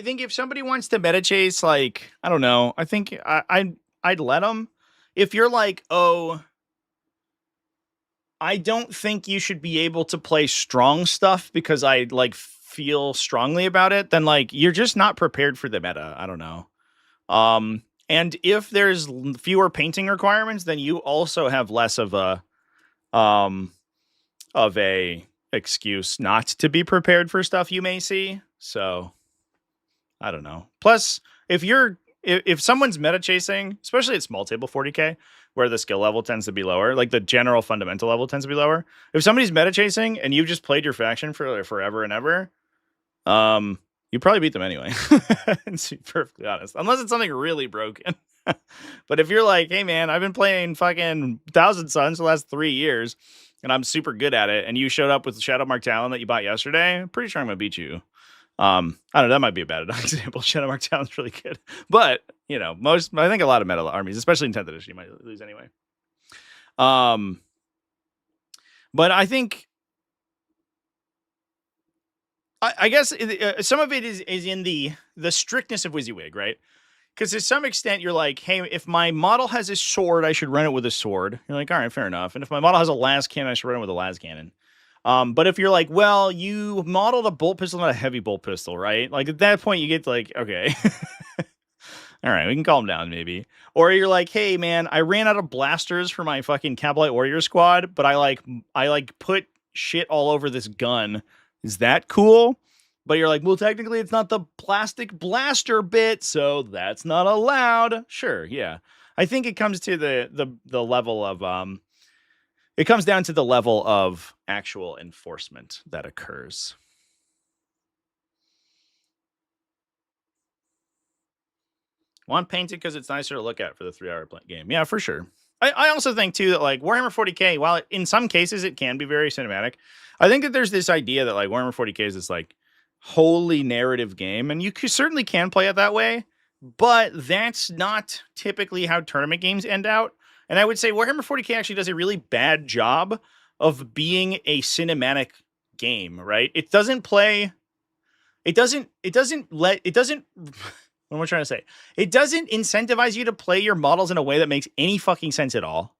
[SPEAKER 1] think if somebody wants to meta chase, like, I don't know. I think I'd let them. If you're like, oh, I don't think you should be able to play strong stuff because I like feel strongly about it, then like you're just not prepared for the meta. I don't know. And if there's fewer painting requirements, then you also have less of a excuse not to be prepared for stuff you may see. So I don't know. Plus, if someone's meta chasing, especially at small table 40k, where the skill level tends to be lower, like the general fundamental level tends to be lower. If somebody's meta chasing and you've just played your faction for forever and ever, you probably beat them anyway. And to be perfectly honest, unless it's something really broken. But if you're like, hey man, I've been playing fucking Thousand Suns the last 3 years and I'm super good at it, and you showed up with Shadowmark Talon that you bought yesterday, I'm pretty sure I'm gonna beat you. I don't know, that might be a bad example. Shadowmark Talon's really good. But, you know, I think a lot of meta armies, especially in 10th edition, you might lose anyway. But I think I guess some of it is in the strictness of WYSIWYG, right? Because to some extent, you're like, hey, if my model has a sword, I should run it with a sword. You're like, all right, fair enough. And if my model has a las cannon, I should run it with a las cannon. But if you're like, well, you modeled a bolt pistol, not a heavy bolt pistol, right? Like at that point, you get like, okay, all right, we can calm down maybe. Or you're like, hey man, I ran out of blasters for my fucking Cabalite Warrior squad, but I put shit all over this gun. Is that cool? But you're like, well, technically it's not the plastic blaster bit, so that's not allowed. Sure, yeah. I think it comes to the level of it comes down to the level of actual enforcement that occurs. Want painted because it's nicer to look at for the 3-hour game. Yeah, for sure. I also think, too, that, like, Warhammer 40k, while in some cases it can be very cinematic, I think that there's this idea that, like, Warhammer 40k is this, like, wholly narrative game, and you certainly can play it that way, but that's not typically how tournament games end out. And I would say Warhammer 40k actually does a really bad job of being a cinematic game, right? It doesn't What am I trying to say? It doesn't incentivize you to play your models in a way that makes any fucking sense at all.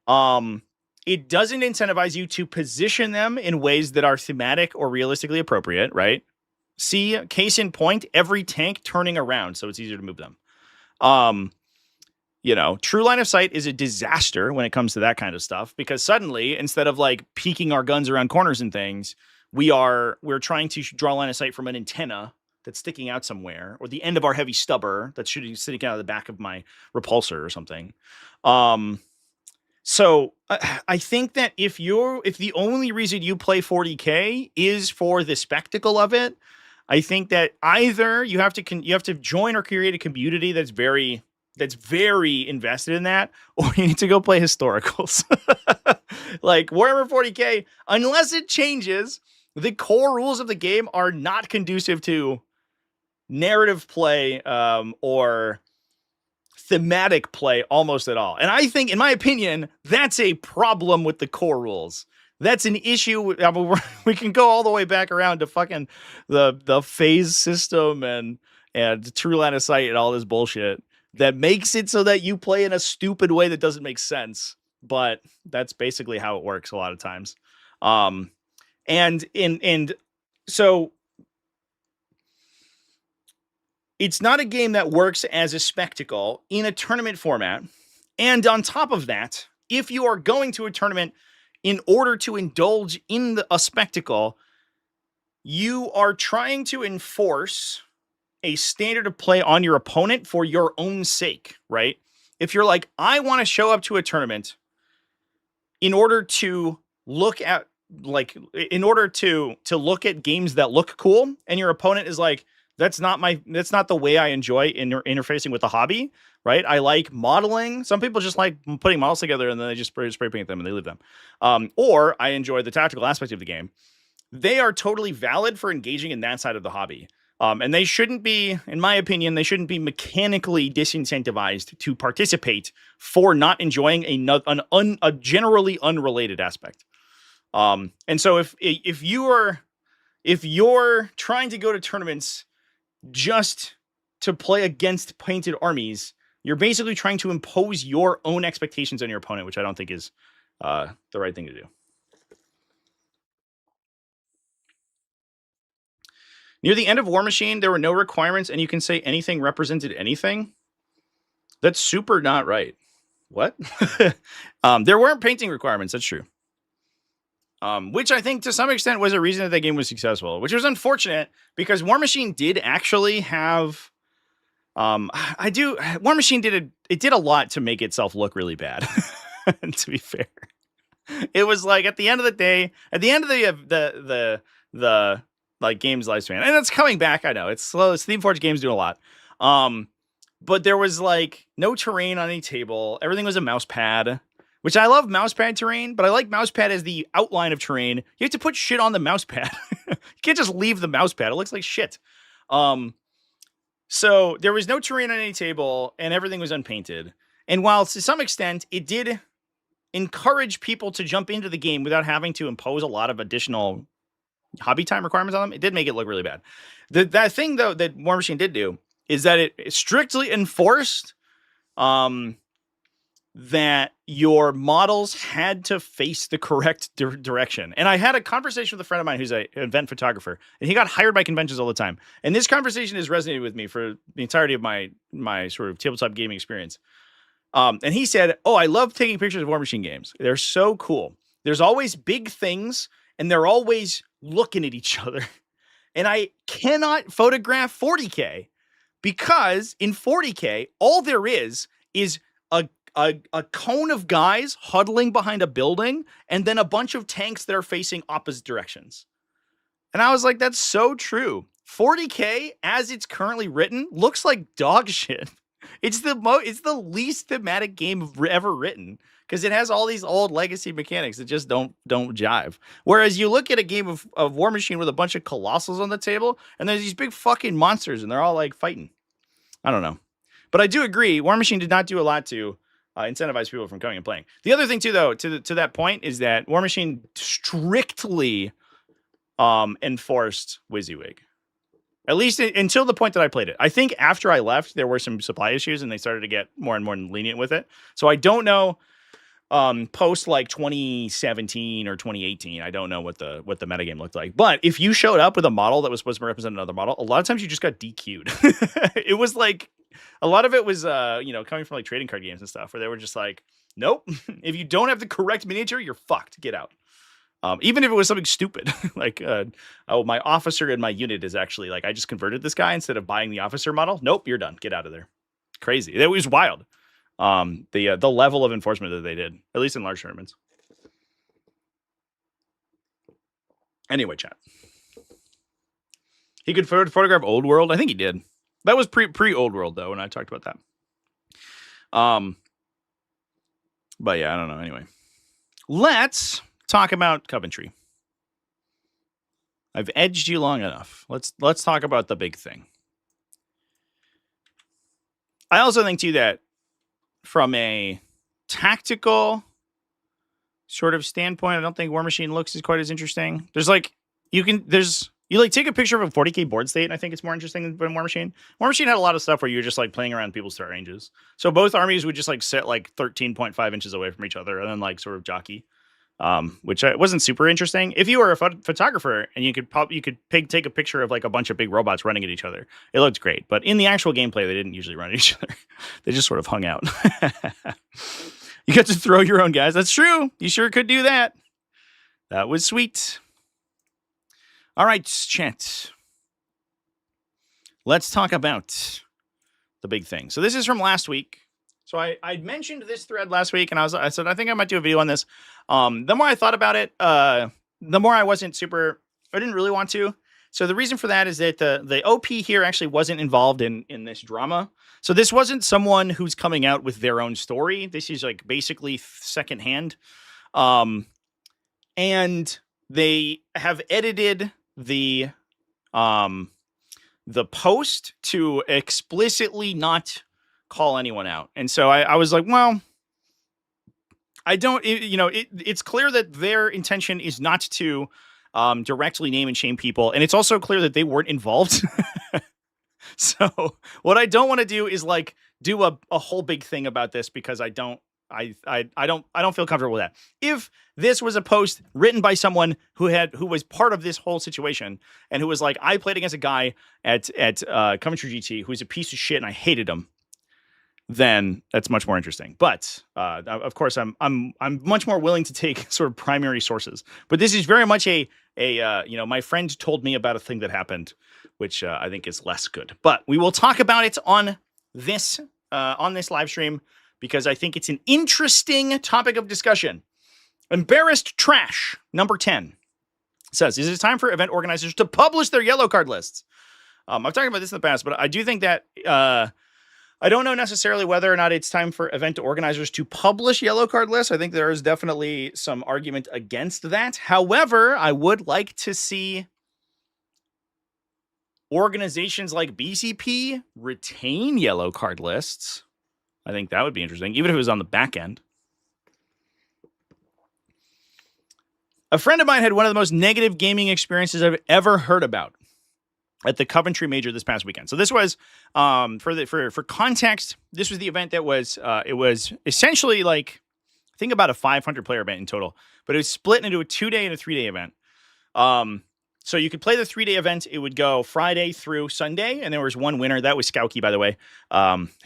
[SPEAKER 1] It doesn't incentivize you to position them in ways that are thematic or realistically appropriate, right? See, case in point, every tank turning around, so it's easier to move them. True line of sight is a disaster when it comes to that kind of stuff, because suddenly, instead of like peeking our guns around corners and things, we're trying to draw line of sight from an antenna that's sticking out somewhere, or the end of our heavy stubber that's sitting out of the back of my repulsor or something. So I think that if the only reason you play 40k is for the spectacle of it, I think that either you have to join or create a community that's very invested in that, or you need to go play historicals. Like Warhammer 40k, unless it changes, the core rules of the game are not conducive to narrative play or thematic play almost at all. And I think, in my opinion, that's a problem with the core rules. That's an issue. I mean, we can go all the way back around to fucking the phase system and true line of sight and all this bullshit that makes it so that you play in a stupid way that doesn't make sense. But that's basically how it works a lot of times. So it's not a game that works as a spectacle in a tournament format. And on top of that, if you are going to a tournament in order to indulge in a spectacle, you are trying to enforce a standard of play on your opponent for your own sake, right? If you're like, I want to show up to a tournament in order to look at games that look cool, and your opponent is like, that's not the way I enjoy interfacing with the hobby, right? I like modeling. Some people just like putting models together and then they just spray paint them and they leave them. Or I enjoy the tactical aspect of the game. They are totally valid for engaging in that side of the hobby. And they shouldn't be, in my opinion, mechanically disincentivized to participate for not enjoying a generally unrelated aspect. And so if you're trying to go to tournaments just to play against painted armies, you're basically trying to impose your own expectations on your opponent, which I don't think is the right thing to do. Near the end of War Machine, there were no requirements, and you can say anything represented anything. That's super not right. What? There weren't painting requirements. That's true. Which I think to some extent was a reason that the game was successful, which was unfortunate because War Machine did actually have. War Machine did a lot to make itself look really bad. To be fair, it was like at the end of the day, at the end of the like game's lifespan, and it's coming back. I know it's slow. Steamforged games do a lot. But there was like no terrain on any table. Everything was a mouse pad, which I love mouse pad terrain, but I like mouse pad as the outline of terrain. You have to put shit on the mouse pad. You can't just leave the mouse pad. It looks like shit. So there was no terrain on any table and everything was unpainted. And while to some extent it did encourage people to jump into the game without having to impose a lot of additional hobby time requirements on them, it did make it look really bad. That thing though that War Machine did do is that it strictly enforced that your models had to face the correct direction. And I had a conversation with a friend of mine who's an event photographer, and he got hired by conventions all the time. And this conversation has resonated with me for the entirety of my sort of tabletop gaming experience. And he said, "Oh, I love taking pictures of War Machine games. They're so cool. There's always big things, and they're always looking at each other. And I cannot photograph 40K because in 40K, all there is a cone of guys huddling behind a building and then a bunch of tanks that are facing opposite directions." And I was like, that's so true. 40K, as it's currently written, looks like dog shit. It's the least thematic game ever written because it has all these old legacy mechanics that just don't jive. Whereas you look at a game of War Machine with a bunch of colossals on the table, and there's these big fucking monsters, and they're all like fighting. I don't know. But I do agree, War Machine did not do a lot to incentivize people from coming and playing. The other thing too, though, to that point, is that War Machine strictly enforced WYSIWYG. At least until the point that I played it. I think after I left, there were some supply issues and they started to get more and more lenient with it. So I don't know, post like 2017 or 2018, I don't know what the metagame looked like. But if you showed up with a model that was supposed to represent another model, a lot of times you just got DQ'd. It was like, a lot of it was, coming from like trading card games and stuff where they were just like, nope, if you don't have the correct miniature, you're fucked. Get out. Even if it was something stupid, like, my officer in my unit is actually like, I just converted this guy instead of buying the officer model. Nope, you're done. Get out of there. Crazy. It was wild. The level of enforcement that they did, at least in large tournaments. Anyway, chat. He could photograph Old World. I think he did. That was pre Old World though, when I talked about that. But yeah, I don't know. Anyway, let's talk about Coventry. I've edged you long enough. Let's talk about the big thing. I also think too that from a tactical sort of standpoint, I don't think War Machine looks as quite as interesting. There's like you take a picture of a 40k board state, and I think it's more interesting than War Machine. War Machine had a lot of stuff where you're just like playing around people's start ranges. So both armies would just like sit like 13.5 inches away from each other and then like sort of jockey. Which wasn't super interesting. If you were a photographer and you could take a picture of like a bunch of big robots running at each other, it looked great. But in the actual gameplay, they didn't usually run at each other. They just sort of hung out. You got to throw your own guys. That's true. You sure could do that. That was sweet. All right, chat. Let's talk about the big thing. So this is from last week. So I mentioned this thread last week, and I said I think I might do a video on this. The more I thought about it, the more I didn't really want to. So the reason for that is that the OP here actually wasn't involved in this drama. So this wasn't someone who's coming out with their own story. This is like basically secondhand. And they have edited the post to explicitly not call anyone out. And so I was like, well, it's clear that their intention is not to directly name and shame people. And it's also clear that they weren't involved. So what I don't want to do is like do a whole big thing about this because I don't feel comfortable with that. If this was a post written by someone who was part of this whole situation and who was like, I played against a guy at Coventry GT who's a piece of shit and I hated him, then that's much more interesting. But of course, I'm much more willing to take sort of primary sources. But this is very much my friend told me about a thing that happened, which I think is less good. But we will talk about it on this live stream because I think it's an interesting topic of discussion. Embarrassed Trash number 10 says, "Is it time for event organizers to publish their yellow card lists?" I've talked about this in the past, but I do think that I don't know necessarily whether or not it's time for event organizers to publish yellow card lists. I think there is definitely some argument against that. However, I would like to see organizations like BCP retain yellow card lists. I think that would be interesting, even if it was on the back end. A friend of mine had one of the most negative gaming experiences I've ever heard about at the Coventry Major this past weekend. So this was, for context, this was the event that was, it was essentially like, I think about a 500 player event in total, but it was split into a 2-day and a 3-day event. So you could play the 3-day event. It would go Friday through Sunday, and there was one winner. That was Skowky, by the way,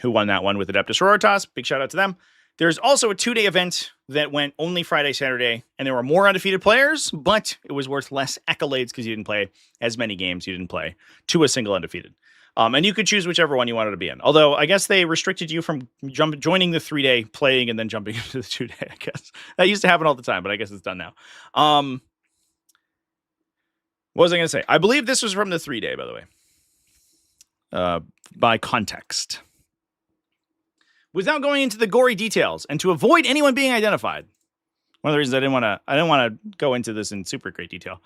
[SPEAKER 1] who won that one with TacticalTortoise. Big shout out to them. There's also a 2-day event that went only Friday, Saturday, and there were more undefeated players, but it was worth less accolades because you didn't play as many games. You didn't play to a single undefeated. And you could choose whichever one you wanted to be in. Although I guess they restricted you from joining the 3-day, playing, and then jumping into the 2-day, I guess. That used to happen all the time, but I guess it's done now. What was I going to say? I believe this was from the 3-day, by the way. By context. Without going into the gory details and to avoid anyone being identified. One of the reasons I didn't want to go into this in super great detail,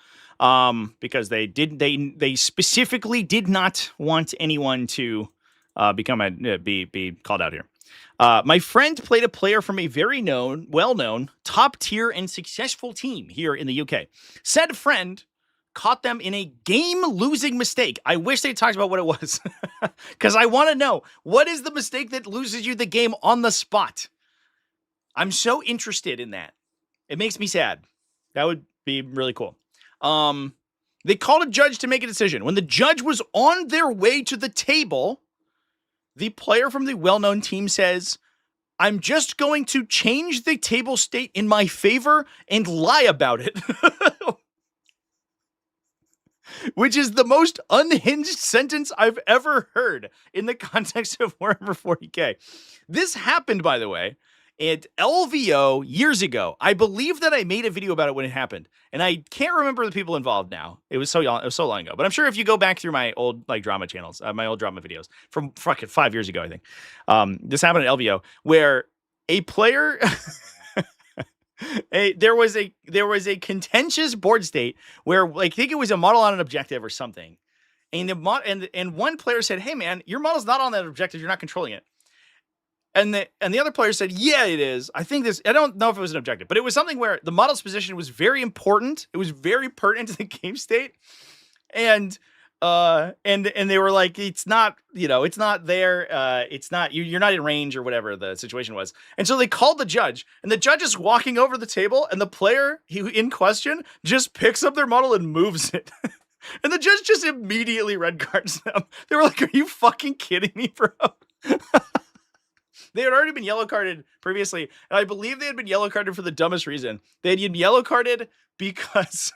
[SPEAKER 1] because they specifically did not want anyone to be called out here. My friend played a player from a very well-known, top tier and successful team here in the UK. Said friend caught them in a game-losing mistake. I wish they talked about what it was, because I want to know, what is the mistake that loses you the game on the spot? I'm so interested in that. It makes me sad. That would be really cool. They called a judge to make a decision. When the judge was on their way to the table, the player from the well-known team says, I'm just going to change the table state in my favor and lie about it. Which is the most unhinged sentence I've ever heard in the context of Warhammer 40k. This happened, by the way, at LVO years ago. I believe that I made a video about it when it happened, and I can't remember the people involved now. It was so long ago. But I'm sure if you go back through my old drama channels, my old drama videos from fucking 5 years ago, I think this happened at LVO where a player. There was a contentious board state where, like, I think it was a model on an objective or something, and and one player said, "Hey man, your model's not on that objective. You're not controlling it." And the other player said, "Yeah, it is. I think this. I don't know if it was an objective, but it was something where the model's position was very important. It was very pertinent to the game state, and they were like, it's not, it's not there. It's not, you're not in range or whatever the situation was. And so they called the judge, and the judge is walking over the table, and the player in question just picks up their model and moves it. And the judge just immediately red cards them. They were like, are you fucking kidding me, bro? They had already been yellow carded previously, and I believe they had been yellow carded for the dumbest reason. They had been yellow carded because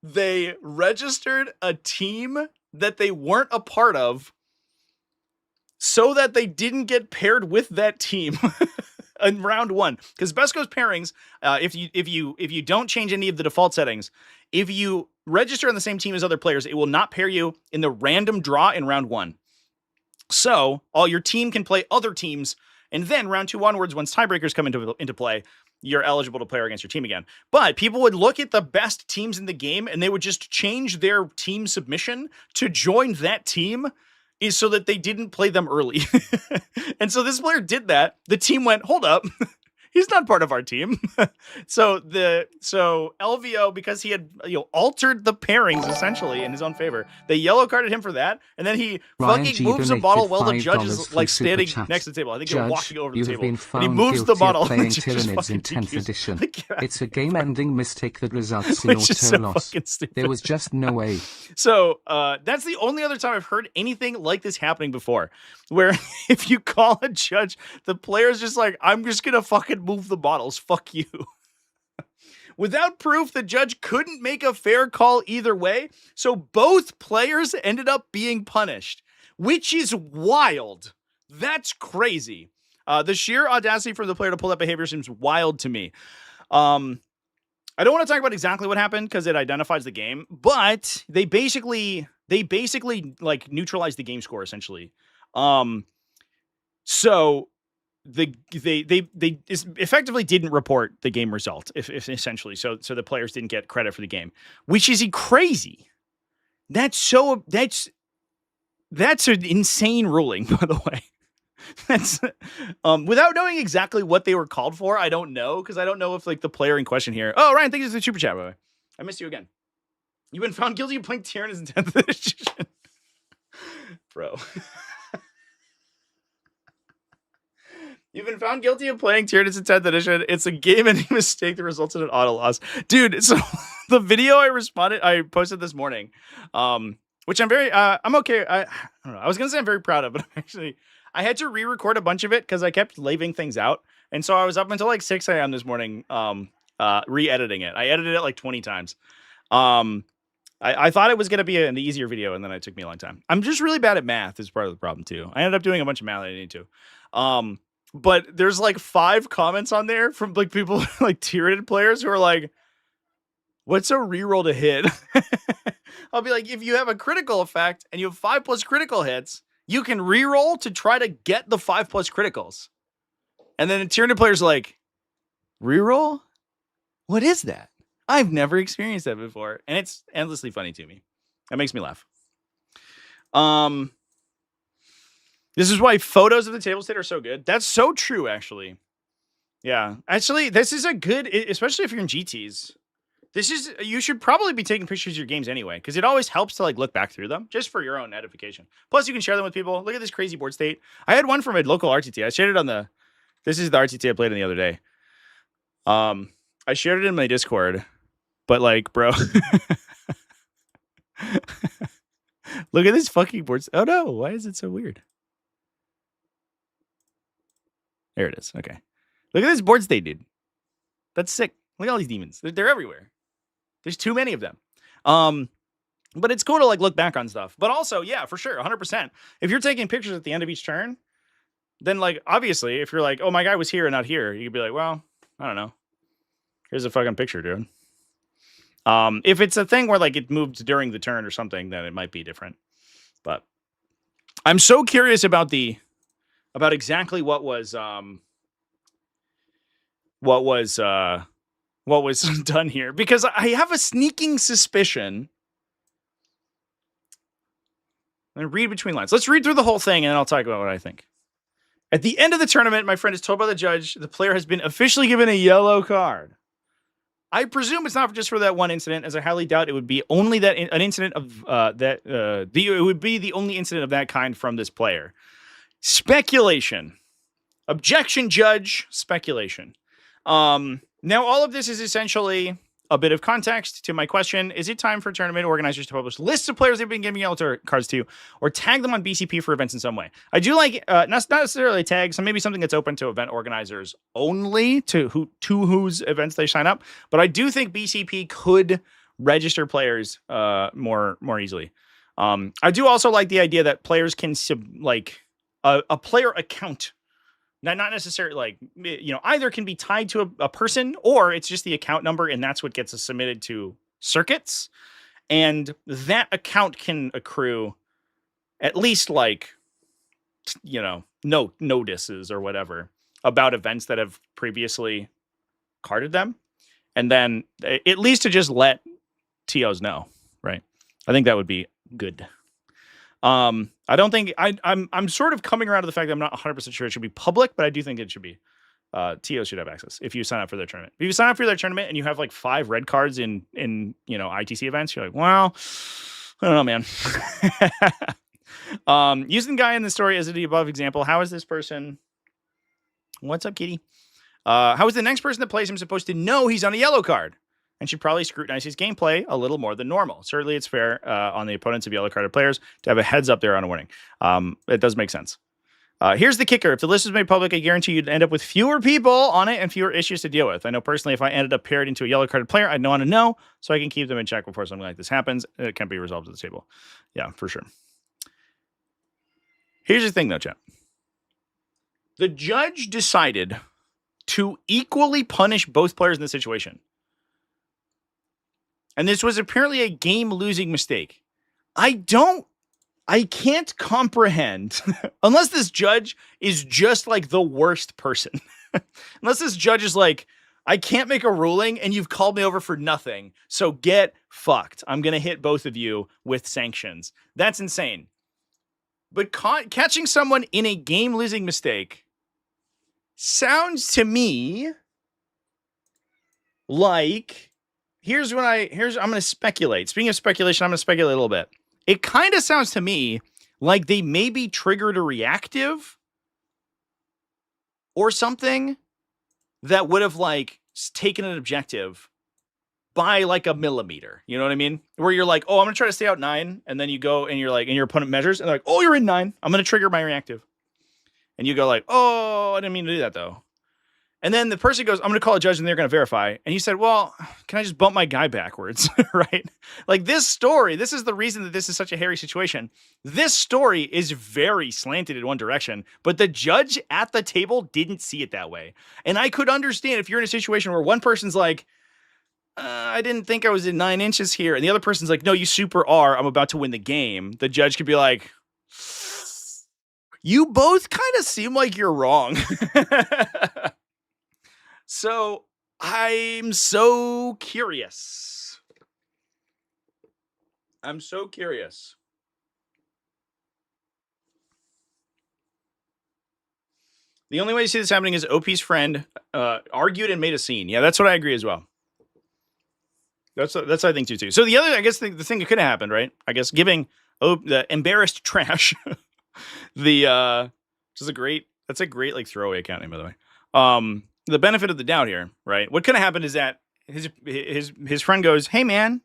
[SPEAKER 1] they registered a team that they weren't a part of so that they didn't get paired with that team in round one. Because best goes pairings, if you don't change any of the default settings, if you register on the same team as other players, it will not pair you in the random draw in round one. So all your team can play other teams, and then round two onwards, once tiebreakers come into play, you're eligible to play against your team again. But people would look at the best teams in the game, and they would just change their team submission to join that team, is so that they didn't play them early. And so this player did that. The team went, hold up. He's not part of our team. So LVO, because he had altered the pairings essentially in his own favor, they yellow carded him for that, and then he fucking moves a bottle while the judge is like standing next to the table. I think they're walking over the table, and he moves the bottle.
[SPEAKER 2] Playing Tyranids in 10th edition. It's a game-ending mistake that results in auto loss. There was just no way.
[SPEAKER 1] So that's the only other time I've heard anything like this happening before, where if you call a judge, the player's just like, I'm just gonna fucking move the bottles. Fuck you. Without proof, the judge couldn't make a fair call either way, so both players ended up being punished, which is wild. That's crazy. The sheer audacity for the player to pull that behavior seems wild to me. I don't want to talk about exactly what happened because it identifies the game, but they basically like neutralized the game score essentially. So they effectively didn't report the game result, if essentially. So the players didn't get credit for the game, which is crazy. That's an insane ruling, by the way. That's without knowing exactly what they were called for. I don't know, because I don't know if like the player in question here. Oh, Ryan, thank you for the super chat, by the way. I missed you again. You've been found guilty of playing Tyranids in 10th edition. Bro. You've been found guilty of playing Tyranids in 10th edition. It's a game-ending mistake that results in an auto loss. Dude, so the video I posted this morning, which I'm okay. I don't know. I was going to say I'm very proud of, but I had to re-record a bunch of it because I kept leaving things out. And so I was up until like 6 a.m. this morning re-editing it. I edited it like 20 times. I thought it was going to be an easier video, and then it took me a long time. I'm just really bad at math is part of the problem, too. I ended up doing a bunch of math I didn't need to. But there's like 5 comments on there from like people like Tyranid players who are like, what's a reroll to hit? I'll be like, if you have a critical effect and you have 5+ critical hits, you can reroll to try to get the 5+ criticals. And then a Tyranid player's like, reroll? What is that? I've never experienced that before. And it's endlessly funny to me. That makes me laugh. This is why photos of the table state are so good. That's so true, actually. Yeah. Actually, this is a good, especially if you're in GTs. You should probably be taking pictures of your games anyway, because it always helps to like look back through them just for your own edification. Plus, you can share them with people. Look at this crazy board state. I had one from a local RTT. I shared it on this is the RTT I played in the other day. I shared it in my Discord, but like, bro, look at this fucking board. Oh no, why is it so weird? There it is. Okay. Look at this board state, dude. That's sick. Look at all these demons. They're everywhere. There's too many of them. But it's cool to like look back on stuff. But also, yeah, for sure, 100%. If you're taking pictures at the end of each turn, then like obviously, if you're like, oh, my guy was here and not here, you could be like, well, I don't know. Here's a fucking picture, dude. If it's a thing where like it moved during the turn or something, then it might be different. But I'm so curious about exactly what was done here, because I have a sneaking suspicion. And read between lines. Let's read through the whole thing and then I'll talk about what I think. At the end of the tournament, my friend is told by the judge the player has been officially given a yellow card. I presume it's not just for that one incident, as I highly doubt it would be only that an incident of it would be the only incident of that kind from this player. Speculation. Objection, judge. Speculation. Now, all of this is essentially a bit of context to my question. Is it time for tournament organizers to publish lists of players they've been giving yellow cards to, or tag them on BCP for events in some way? I do like, not necessarily tags, so maybe something that's open to event organizers only, to whose events they sign up. But I do think BCP could register players more easily. I do also like the idea that players can a player account. Not necessarily like, either can be tied to a person, or it's just the account number and that's what gets us submitted to circuits. And that account can accrue at least like, notices or whatever about events that have previously carded them. And then at least to just let TOs know, right? I think that would be good. I don't think I'm sort of coming around to the fact that I'm not 100% sure it should be public, but I do think it should be. TOs should have access if you sign up for their tournament. If you sign up for their tournament and you have like 5 red cards in ITC events, you're like, well, I don't know, man. Using the guy in the story as the above example, how is this person? What's up, kitty? How is the next person that plays him supposed to know he's on a yellow card? And should probably scrutinize his gameplay a little more than normal. Certainly, it's fair on the opponents of yellow-carded players to have a heads up there on a warning. It does make sense. Here's the kicker. If the list was made public, I guarantee you'd end up with fewer people on it and fewer issues to deal with. I know personally, if I ended up paired into a yellow-carded player, I'd want to know so I can keep them in check before something like this happens. It can be resolved at the table. Yeah, for sure. Here's the thing, though, chat. The judge decided to equally punish both players in this situation. And this was apparently a game-losing mistake. I can't comprehend, unless this judge is just like the worst person. Unless this judge is like, I can't make a ruling and you've called me over for nothing, so get fucked. I'm going to hit both of you with sanctions. That's insane. But catching someone in a game-losing mistake sounds to me like... I'm going to speculate. Speaking of speculation, I'm going to speculate a little bit. It kind of sounds to me like they maybe triggered a reactive or something that would have like taken an objective by like a millimeter. You know what I mean? Where you're like, oh, I'm going to try to stay out 9. And then you go and you're like, and your opponent measures and they're like, oh, you're in 9. I'm going to trigger my reactive. And you go like, oh, I didn't mean to do that though. And then the person goes, I'm going to call a judge and they're going to verify. And you said, well, can I just bump my guy backwards? Right? Like this story, this is the reason that this is such a hairy situation. This story is very slanted in one direction, but the judge at the table didn't see it that way. And I could understand if you're in a situation where one person's like, I didn't think I was in 9 inches here. And the other person's like, no, you super are. I'm about to win the game. The judge could be like, you both kind of seem like you're wrong. So I'm so curious. The only way to see this happening is OP's friend argued and made a scene. Yeah, that's what I agree as well. That's I think too. So the other, I guess the thing that could have happened, right? I guess giving the embarrassed trash the that's a great like throwaway account name, by the way. The benefit of the doubt here, right? What could have happened is that his friend goes, "Hey man,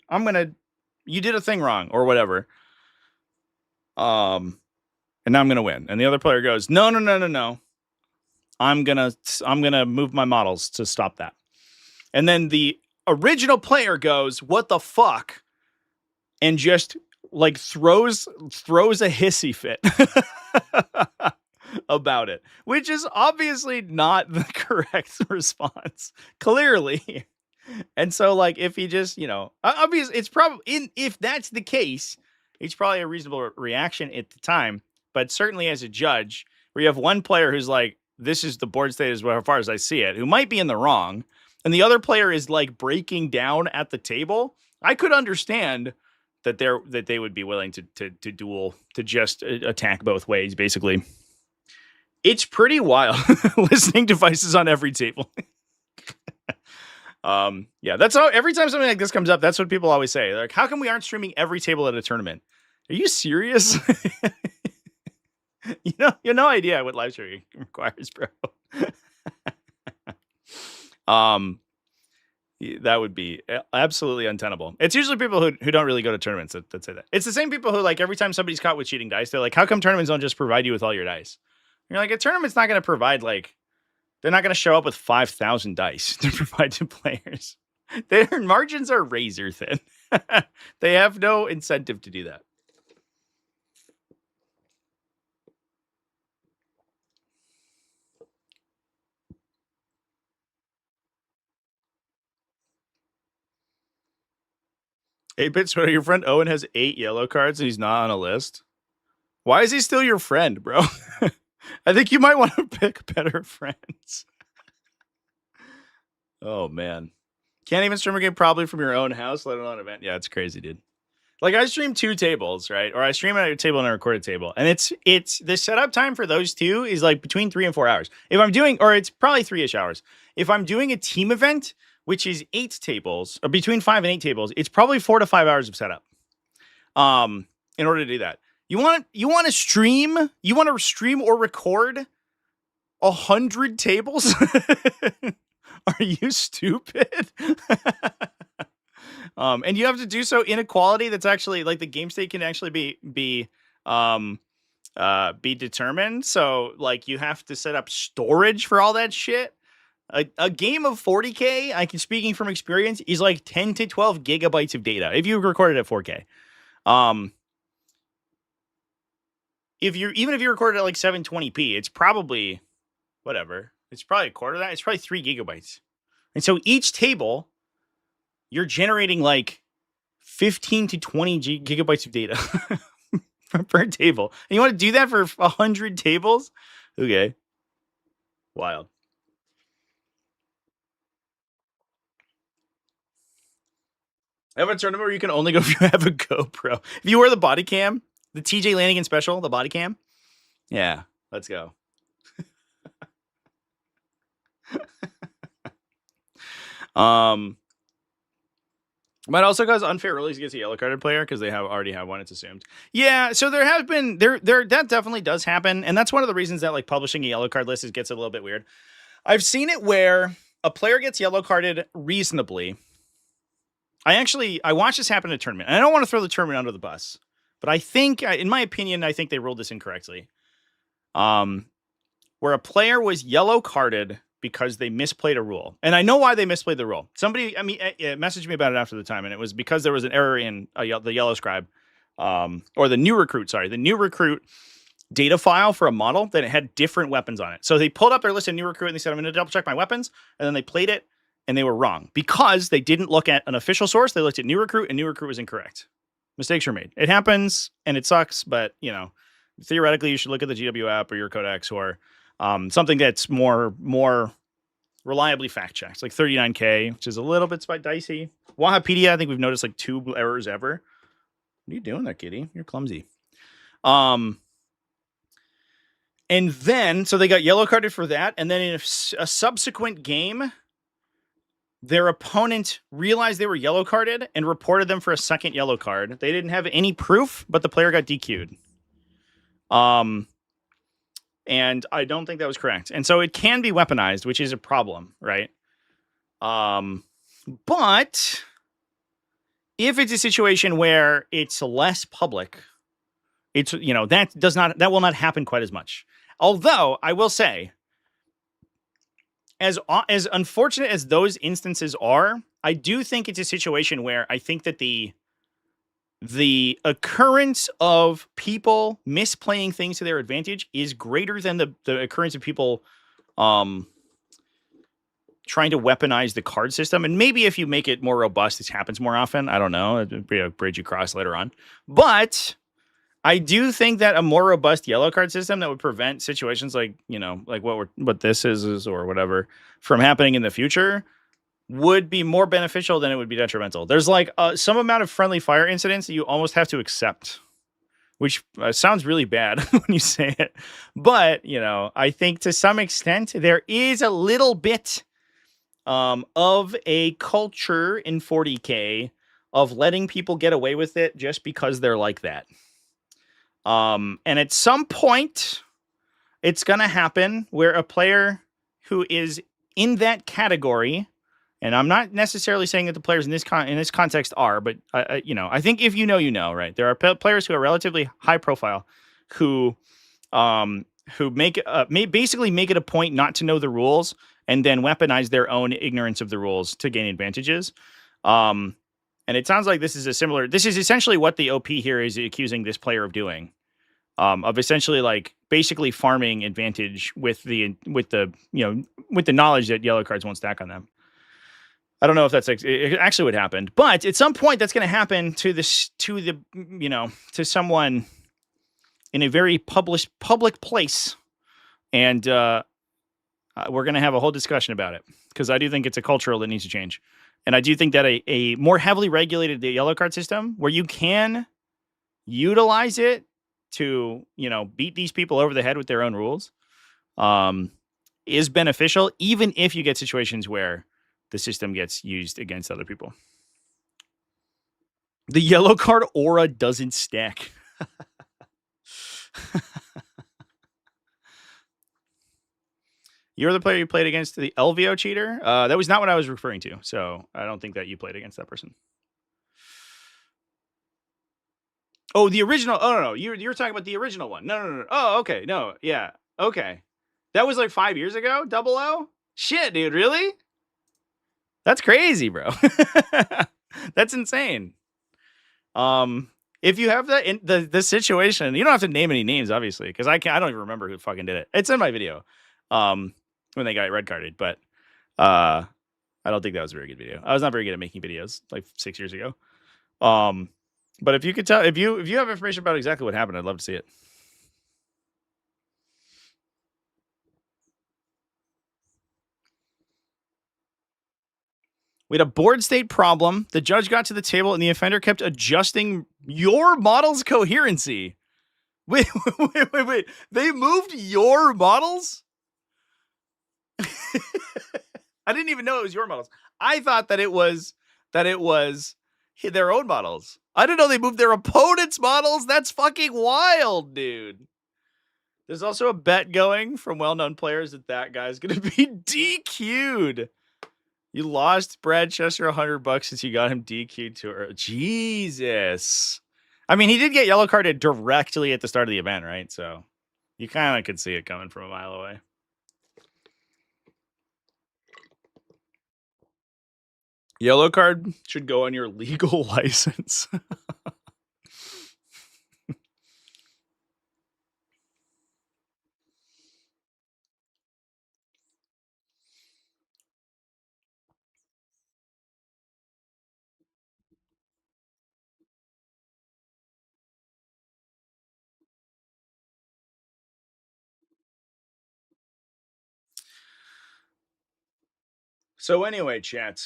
[SPEAKER 1] you did a thing wrong or whatever. And now I'm gonna win." And the other player goes, "No. I'm gonna move my models to stop that." And then the original player goes, "What the fuck?" and just like throws a hissy fit about it, which is obviously not the correct response, clearly. And so, like, if he just, obviously, it's probably if that's the case, it's probably a reasonable reaction at the time. But certainly, as a judge, where you have one player who's like, "This is the board state as far as I see it," who might be in the wrong, and the other player is like breaking down at the table, I could understand that they would be willing to duel, to just attack both ways, basically. It's pretty wild. Listening devices on every table. Yeah, that's how every time something like this comes up, that's what people always say. They're like, "How come we aren't streaming every table at a tournament?" Are you serious? You have no idea what live streaming requires, bro. That would be absolutely untenable. It's usually people who don't really go to tournaments that say that. It's the same people who, like, every time somebody's caught with cheating dice, they're like, "How come tournaments don't just provide you with all your dice?" You're like, a tournament's not going to provide, like, they're not going to show up with 5,000 dice to provide to players. Their margins are razor thin. They have no incentive to do that. Eight-bit sweater, your friend Owen has 8 yellow cards and he's not on a list. Why is he still your friend, bro? I think you might want to pick better friends. Oh, man. Can't even stream a game probably from your own house, let alone an event. Yeah, it's crazy, dude. Like, I stream 2 tables, right? Or I stream at a table and a recorded table. And it's the setup time for those two is like between 3 and 4 hours. If I'm doing, or it's probably 3-ish hours. If I'm doing a team event, which is 8 tables, or between 5 and 8 tables, it's probably 4 to 5 hours of setup. In order to do that. You want to stream or record 100 tables? Are you stupid? And you have to do so in a quality that's actually, like, the game state can actually be determined. So, like, you have to set up storage for all that shit. A game of 40k, speaking from experience, is like 10 to 12 gigabytes of data if you record it at 4K. If you record it at like 720p, it's probably whatever. It's probably a quarter of that. It's probably 3 gigabytes. And so each table, you're generating like 15 to 20 gigabytes of data per table. And you want to do that for 100 tables? Okay. Wild. I have a tournament where you can only go if you have a GoPro. If you wear the body cam, the TJ Lanigan special, the body cam. Yeah, let's go. Might also cause unfair release against a yellow carded player because they already have one. It's assumed. Yeah, so there have been that definitely does happen, and that's one of the reasons that, like, publishing a yellow card list gets a little bit weird. I've seen it where a player gets yellow carded reasonably. I watched this happen in a tournament, and I don't want to throw the tournament under the bus, but I think, in my opinion, I think they ruled this incorrectly. Where a player was yellow carded because they misplayed a rule. And I know why they misplayed the rule. Somebody, messaged me about it after the time, and it was because there was an error in the yellow scribe, or the new recruit data file for a model that it had different weapons on it. So they pulled up their list of new recruit and they said, "I'm going to double check my weapons." And then they played it and they were wrong because they didn't look at an official source. They looked at new recruit and new recruit was incorrect. Mistakes were made. It happens and it sucks, but theoretically you should look at the GW app or your codex or something that's more reliably fact checked, like 39K, which is a little bit dicey. Wahapedia, I think we've noticed like 2 errors ever. What are you doing there, kitty? You're clumsy. And then, so they got yellow carded for that. And then in a subsequent game, their opponent realized they were yellow carded and reported them for a second yellow card. They didn't have any proof, but the player got DQ'd. And I don't think that was correct. And so it can be weaponized, which is a problem, right? But if it's a situation where it's less public, it's, that will not happen quite as much. Although I will say, as unfortunate as those instances are, I do think it's a situation where I think that the occurrence of people misplaying things to their advantage is greater than the occurrence of people trying to weaponize the card system. And maybe if you make it more robust, this happens more often. I don't know. It'd be a bridge you cross later on. But I do think that a more robust yellow card system that would prevent situations like, like what this is or whatever from happening in the future would be more beneficial than it would be detrimental. There's like some amount of friendly fire incidents that you almost have to accept, which sounds really bad when you say it. But, I think to some extent there is a little bit of a culture in 40k of letting people get away with it just because they're like that. And at some point, it's going to happen where a player who is in that category, and I'm not necessarily saying that the players in this context are, but I think if you know, right? There are players who are relatively high profile who basically make it a point not to know the rules and then weaponize their own ignorance of the rules to gain advantages. And it sounds like this is essentially what the OP here is accusing this player of doing. Of essentially like basically farming advantage with the knowledge that yellow cards won't stack on them. I don't know if that's actually what happened, but at some point that's going to happen to someone in a very public place. And, we're going to have a whole discussion about it because I do think it's a cultural that needs to change. And I do think that a more heavily regulated yellow card system where you can utilize it to, beat these people over the head with their own rules, is beneficial, even if you get situations where the system gets used against other people. The yellow card aura doesn't stack. You're the player you played against the LVO cheater? That was not what I was referring to, so I don't think that you played against that person. Oh, the original. Oh, no. You're talking about the original one. No. Oh, okay. No, yeah. Okay. That was like 5 years ago? Double O? Shit, dude. Really? That's crazy, bro. That's insane. If you have that in the situation, you don't have to name any names, obviously, because I don't even remember who fucking did it. It's in my video. When they got red carded, but I don't think that was a very good video. I was not very good at making videos like 6 years ago. But if you could tell, if you have information about exactly what happened, I'd love to see it. We had a board state problem. The judge got to the table and the offender kept adjusting your model's coherency. Wait. They moved your models? I didn't even know it was your models. I thought that it was their own models. I didn't know they moved their opponent's models. That's fucking wild, dude. There's also a bet going from well-known players that guy's going to be DQ'd. You lost Brad Chester $100 since you got him DQ'd to her. Jesus. I mean, he did get yellow carded directly at the start of the event, right? So you kind of could see it coming from a mile away. Yellow card should go on your legal license. So anyway, chat.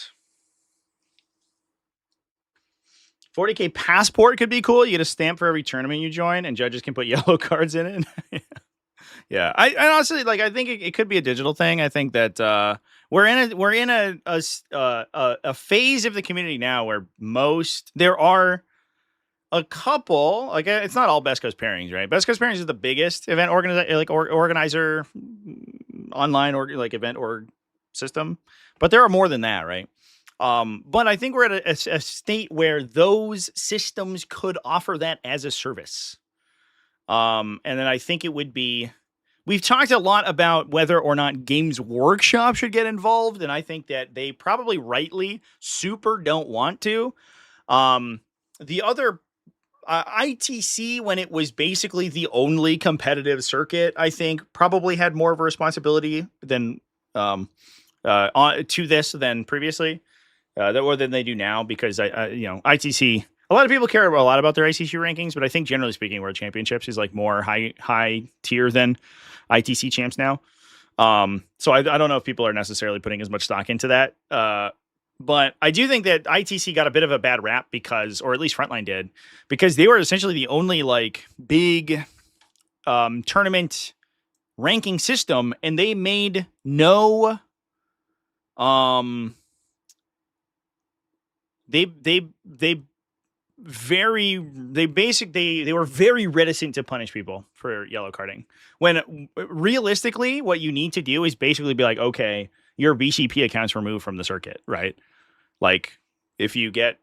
[SPEAKER 1] 40k passport could be cool. You get a stamp for every tournament you join, and judges can put yellow cards in it. Yeah, I honestly I think it could be a digital thing. I think that we're in a phase of the community now where there are a couple, like it's not all Best Coast Pairings, right? Best Coast Pairings is the biggest event organizer online event org system, but there are more than that, right? But I think we're at a state where those systems could offer that as a service. And then I think it would be. We've talked a lot about whether or not Games Workshop should get involved, and I think that they probably rightly super don't want to. The other ITC, when it was basically the only competitive circuit, I think probably had more of a responsibility than to this than previously, than they do now, because ITC. A lot of people care a lot about their ICC rankings, but I think generally speaking, World Championships is like more high tier than ITC champs now. So I don't know if people are necessarily putting as much stock into that. But I do think that ITC got a bit of a bad rap because, or at least Frontline did, because they were essentially the only like big tournament ranking system, and they made no they were very reticent to punish people for yellow carding, when realistically what you need to do is basically be like, okay, your BCP account's removed from the circuit, right? Like if you get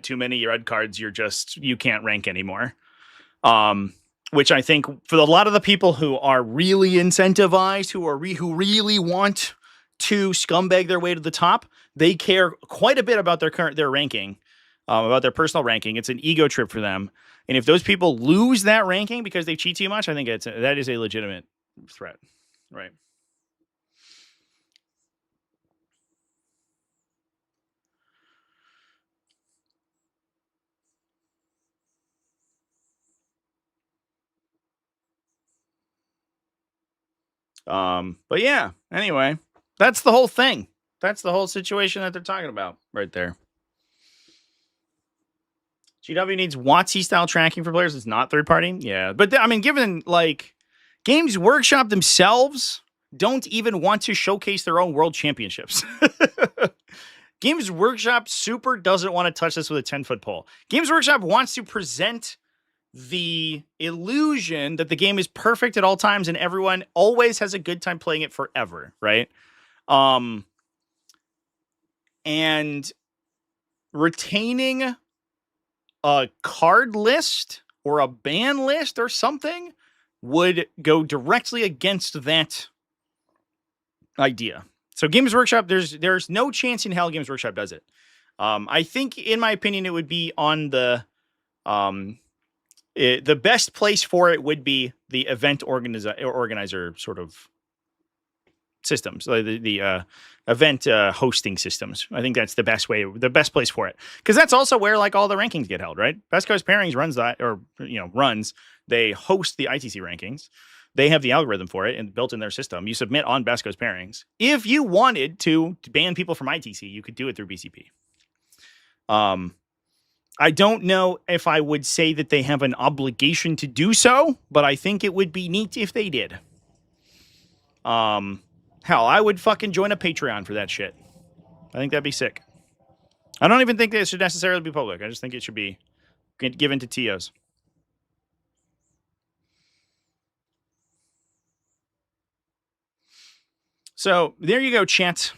[SPEAKER 1] too many red cards, you can't rank anymore. Which I think for a lot of the people who are really incentivized, who really want to scumbag their way to the top, they care quite a bit about their ranking. About their personal ranking. It's an ego trip for them. And if those people lose that ranking because they cheat too much, I think that is a legitimate threat. Right. But yeah, anyway, that's the whole thing. That's the whole situation that they're talking about right there. GW needs WotC style tracking for players. It's not third party. Yeah. But I mean, given like Games Workshop themselves don't even want to showcase their own world championships. Games Workshop super doesn't want to touch this with a 10-foot pole. Games Workshop wants to present the illusion that the game is perfect at all times and everyone always has a good time playing it forever, right? And retaining a card list or a ban list or something would go directly against that idea. So Games Workshop, there's no chance in hell Games Workshop does it. I think, in my opinion, it would be on the best place for it would be the event organizer sort of systems, like the event hosting systems. I think that's the best place for it, because that's also where like all the rankings get held, right? Best Coast Pairings runs that, or they host the ITC rankings. They have the algorithm for it and built in their system. You submit on Best Coast Pairings. If you wanted to ban people from ITC, you could do it through BCP. I don't know if I would say that they have an obligation to do so, but I think it would be neat if they did. Hell, I would fucking join a Patreon for that shit. I think that'd be sick. I don't even think that it should necessarily be public. I just think it should be given to TOs. So there you go, chat.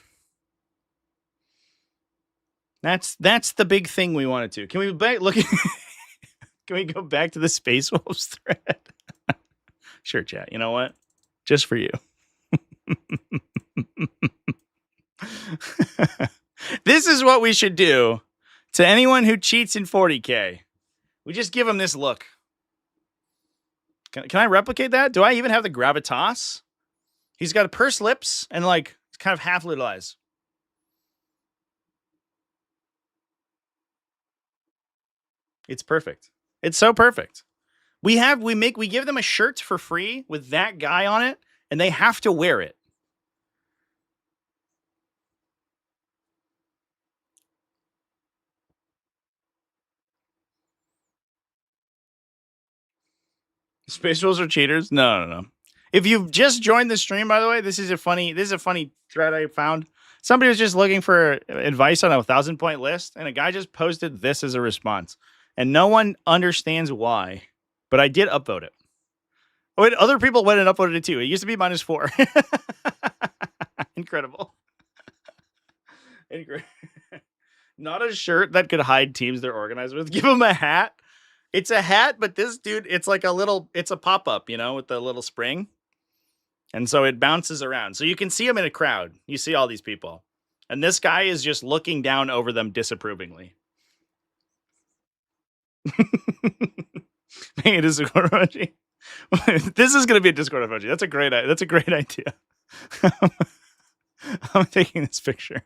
[SPEAKER 1] That's the big thing we wanted to. Can we Can we go back to the Space Wolves thread? Sure, chat. You know what? Just for you. This is what we should do to anyone who cheats in 40k. We just give them this look. Can I replicate that? Do I even have the gravitas? He's got pursed lips and like kind of half little eyes. It's perfect. It's so perfect. We give them a shirt for free with that guy on it, and they have to wear it. Space Wolves are cheaters? No. If you've just joined the stream, by the way, this is a funny thread I found. Somebody was just looking for advice on a 1,000-point list, and a guy just posted this as a response. And no one understands why, but I did upvote it. Oh, and other people went and upvoted it too. It used to be -4. Incredible. Not a shirt that could hide teams they're organized with. Give them a hat. It's a hat, but this dude, it's like it's a pop-up, you know, with the little spring. And so it bounces around. So you can see him in a crowd. You see all these people. And this guy is just looking down over them disapprovingly. Make a Discord emoji. This is going to be a Discord emoji. That's a great idea. I'm taking this picture.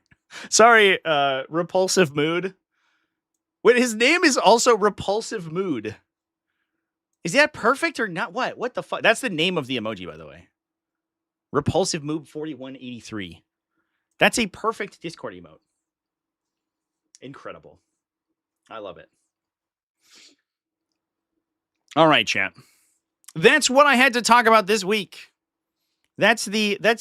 [SPEAKER 1] Sorry, Repulsive Mood. Wait, his name is also Repulsive Mood. Is that perfect or not? What the fuck? That's the name of the emoji, by the way. Repulsive Mood 4183. That's a perfect Discord emote. Incredible. I love it. All right, chat. That's what I had to talk about this week. That's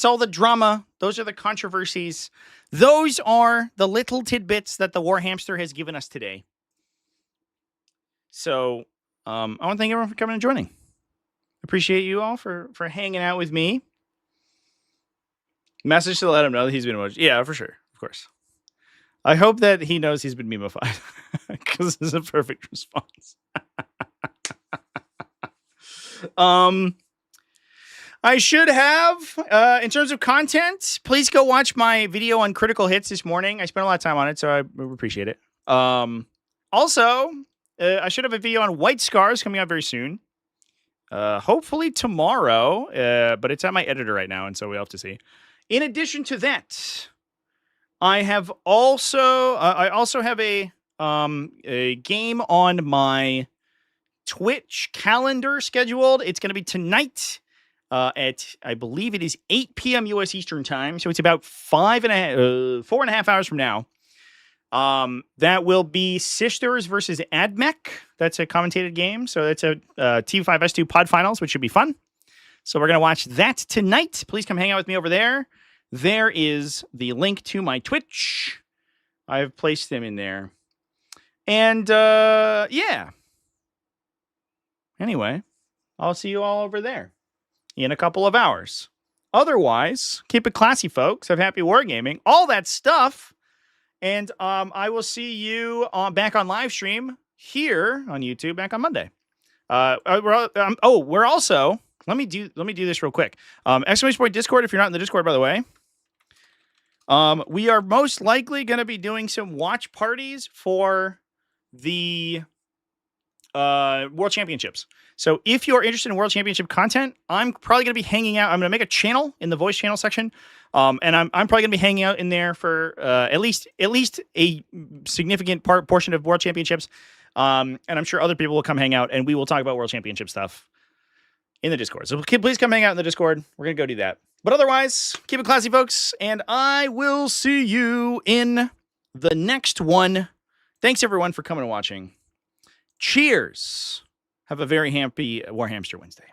[SPEAKER 1] all the drama. Those are the controversies. Those are the little tidbits that the Warhamster has given us today. So, I want to thank everyone for coming and joining. Appreciate you all for hanging out with me. Message to let him know that he's been emoji. Yeah, for sure. Of course. I hope that he knows he's been memeified. Because this is a perfect response. I should have, in terms of content, please go watch my video on critical hits this morning. I spent a lot of time on it, so I appreciate it. Also, I should have a video on white scars coming out very soon. Hopefully tomorrow, but it's at my editor right now, and so we'll have to see. In addition to that, I also have a game on my Twitch calendar scheduled. It's going to be tonight at, I believe it is 8 p.m. U.S. Eastern time. So it's about 4.5 hours from now. That will be Sisters versus Admech. That's a commentated game. So that's a T5S2 pod finals, which should be fun. So we're going to watch that tonight. Please come hang out with me over there. There is the link to my Twitch. I've placed them in there. And, yeah. Anyway, I'll see you all over there in a couple of hours. Otherwise, keep it classy, folks. Have happy wargaming. All that stuff. And I will see you back on live stream here on YouTube back on Monday. We're also... Let me do this real quick. Exclamation point Discord if you're not in the Discord, by the way. We are most likely going to be doing some watch parties for the World Championships. So if you're interested in World Championship content, I'm probably going to be hanging out. I'm going to make a channel in the voice channel section. And I'm probably going to be hanging out in there for at least a significant portion of World Championships. And I'm sure other people will come hang out and we will talk about World Championship stuff in the Discord. So please come hang out in the Discord. We're going to go do that. But otherwise, keep it classy, folks. And I will see you in the next one. Thanks, everyone, for coming and watching. Cheers. Have a very happy Warhamster Wednesday.